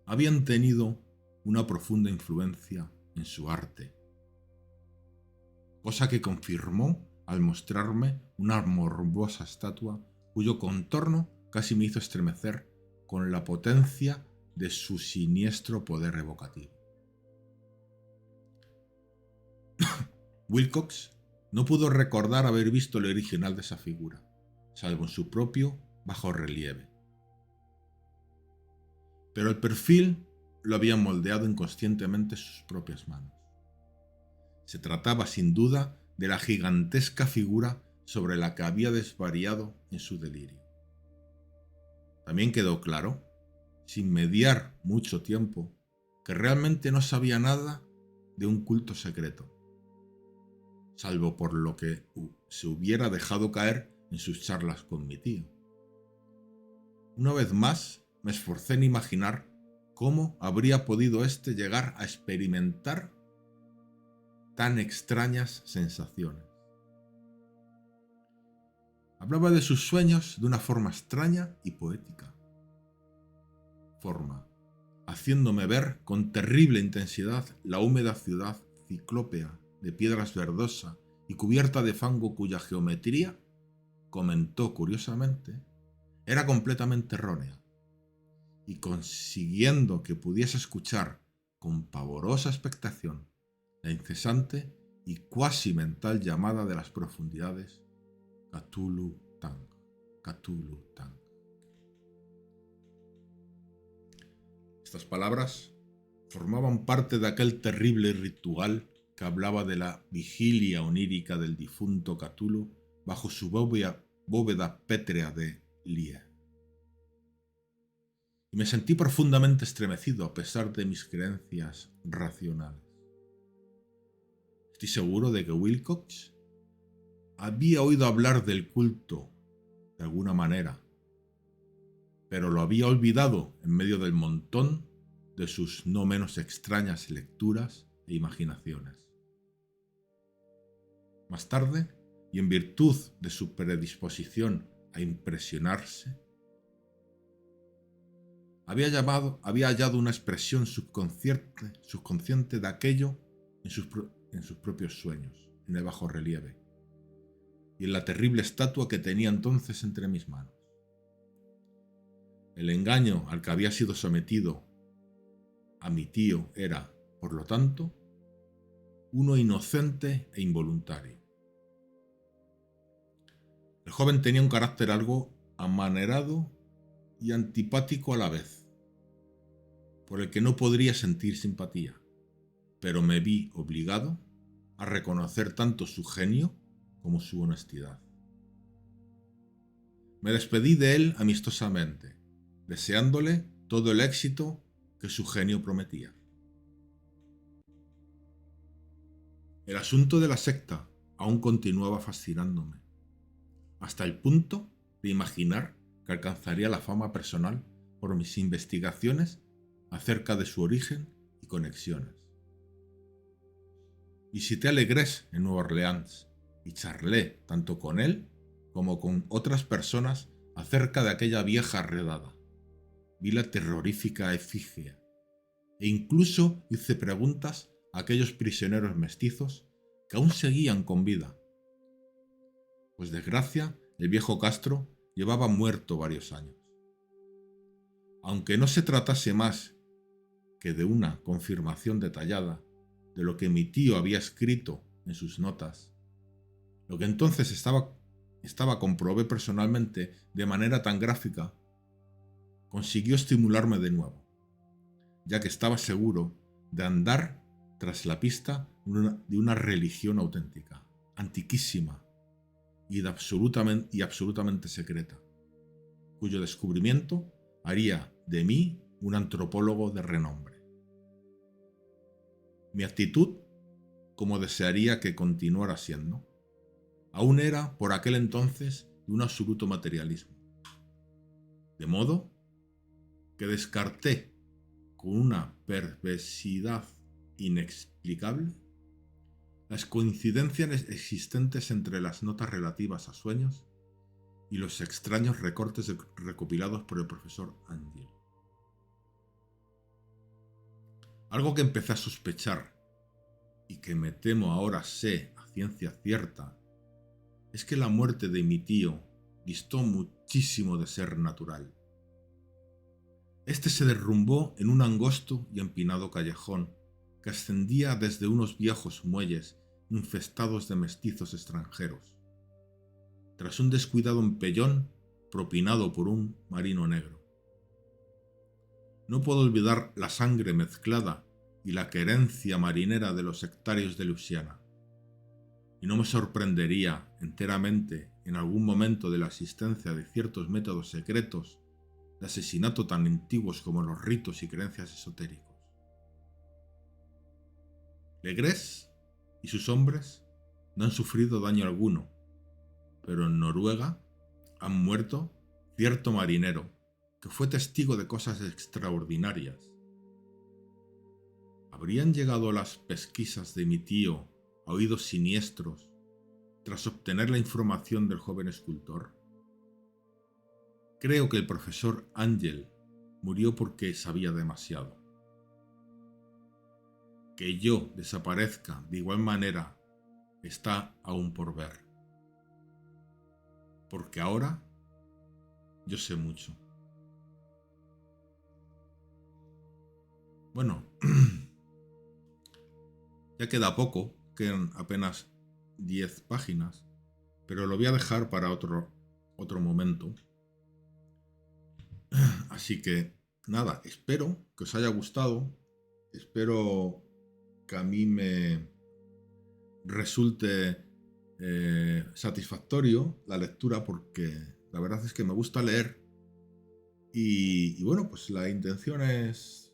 habían tenido una profunda influencia en su arte, cosa que confirmó al mostrarme una morbosa estatua cuyo contorno casi me hizo estremecer con la potencia de su siniestro poder evocativo. Wilcox no pudo recordar haber visto el original de esa figura, salvo en su propio bajorrelieve. Pero el perfil lo habían moldeado inconscientemente sus propias manos. Se trataba sin duda de la gigantesca figura sobre la que había desvariado en su delirio. También quedó claro, sin mediar mucho tiempo, que realmente no sabía nada de un culto secreto, salvo por lo que se hubiera dejado caer en sus charlas con mi tío. Una vez más, me esforcé en imaginar cómo habría podido éste llegar a experimentar tan extrañas sensaciones. Hablaba de sus sueños de una forma extraña y poética. Haciéndome ver con terrible intensidad la húmeda ciudad ciclópea de piedras verdosas y cubierta de fango cuya geometría, comentó curiosamente, era completamente errónea, y consiguiendo que pudiese escuchar con pavorosa expectación la incesante y cuasi mental llamada de las profundidades Cthulhu Tank, Cthulhu Tank. Estas palabras formaban parte de aquel terrible ritual que hablaba de la vigilia onírica del difunto Cthulhu bajo su bóveda pétrea de Lie. Y me sentí profundamente estremecido a pesar de mis creencias racionales. Estoy seguro de que Wilcox había oído hablar del culto de alguna manera, pero lo había olvidado en medio del montón de sus no menos extrañas lecturas e imaginaciones. Más tarde, y en virtud de su predisposición a impresionarse, había hallado una expresión subconsciente de aquello en sus propios sueños, en el bajorrelieve, y en la terrible estatua que tenía entonces entre mis manos. El engaño al que había sido sometido a mi tío era, por lo tanto, uno inocente e involuntario. El joven tenía un carácter algo amanerado y antipático a la vez, por el que no podría sentir simpatía, pero me vi obligado a reconocer tanto su genio como su honestidad. Me despedí de él amistosamente, deseándole todo el éxito que su genio prometía. El asunto de la secta aún continuaba fascinándome, hasta el punto de imaginar que alcanzaría la fama personal por mis investigaciones acerca de su origen y conexiones. Visité a Legres en Nueva Orleans y charlé tanto con él como con otras personas acerca de aquella vieja redada. Vi la terrorífica efigie e incluso hice preguntas a aquellos prisioneros mestizos que aún seguían con vida. Pues desgracia, el viejo Castro llevaba muerto varios años. Aunque no se tratase más que de una confirmación detallada de lo que mi tío había escrito en sus notas, lo que entonces comprobé personalmente de manera tan gráfica, consiguió estimularme de nuevo, ya que estaba seguro de andar tras la pista de una religión auténtica, antiquísima y absolutamente secreta, cuyo descubrimiento haría de mí un antropólogo de renombre. Mi actitud, como desearía que continuara siendo, aún era por aquel entonces de un absoluto materialismo. De modo que descarté con una perversidad inexplicable las coincidencias existentes entre las notas relativas a sueños y los extraños recortes recopilados por el profesor Angel. Algo que empecé a sospechar y que me temo ahora sé a ciencia cierta es que la muerte de mi tío distó muchísimo de ser natural. Este se derrumbó en un angosto y empinado callejón que ascendía desde unos viejos muelles infestados de mestizos extranjeros, tras un descuidado empellón propinado por un marino negro. No puedo olvidar la sangre mezclada y la querencia marinera de los sectarios de Luisiana. Y no me sorprendería enteramente en algún momento de la existencia de ciertos métodos secretos de asesinato tan antiguos como los ritos y creencias esotéricos. Legrés y sus hombres no han sufrido daño alguno, pero en Noruega han muerto cierto marinero que fue testigo de cosas extraordinarias. ¿Habrían llegado las pesquisas de mi tío a oídos siniestros tras obtener la información del joven escultor? Creo que el profesor Ángel murió porque sabía demasiado. Que yo desaparezca de igual manera está aún por ver. Porque ahora yo sé mucho. Bueno, ya queda poco, quedan apenas 10 páginas, pero lo voy a dejar para otro momento. Así que nada, espero que os haya gustado, espero que a mí me resulte satisfactorio la lectura, porque la verdad es que me gusta leer y bueno, pues la intención es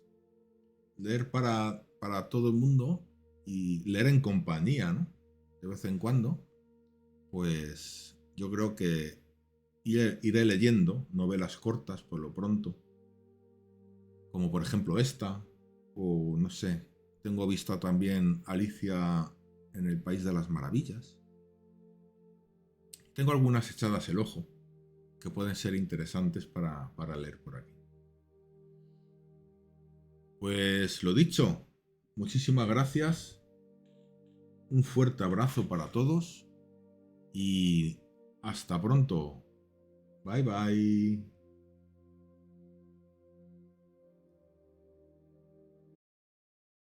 leer para todo el mundo y leer en compañía, ¿no? De vez en cuando, pues yo creo que iré leyendo novelas cortas por lo pronto, como por ejemplo esta, o no sé, tengo vista también Alicia en el País de las Maravillas. Tengo algunas echadas el ojo que pueden ser interesantes para leer por aquí. Pues lo dicho, muchísimas gracias, un fuerte abrazo para todos y hasta pronto. Bye bye.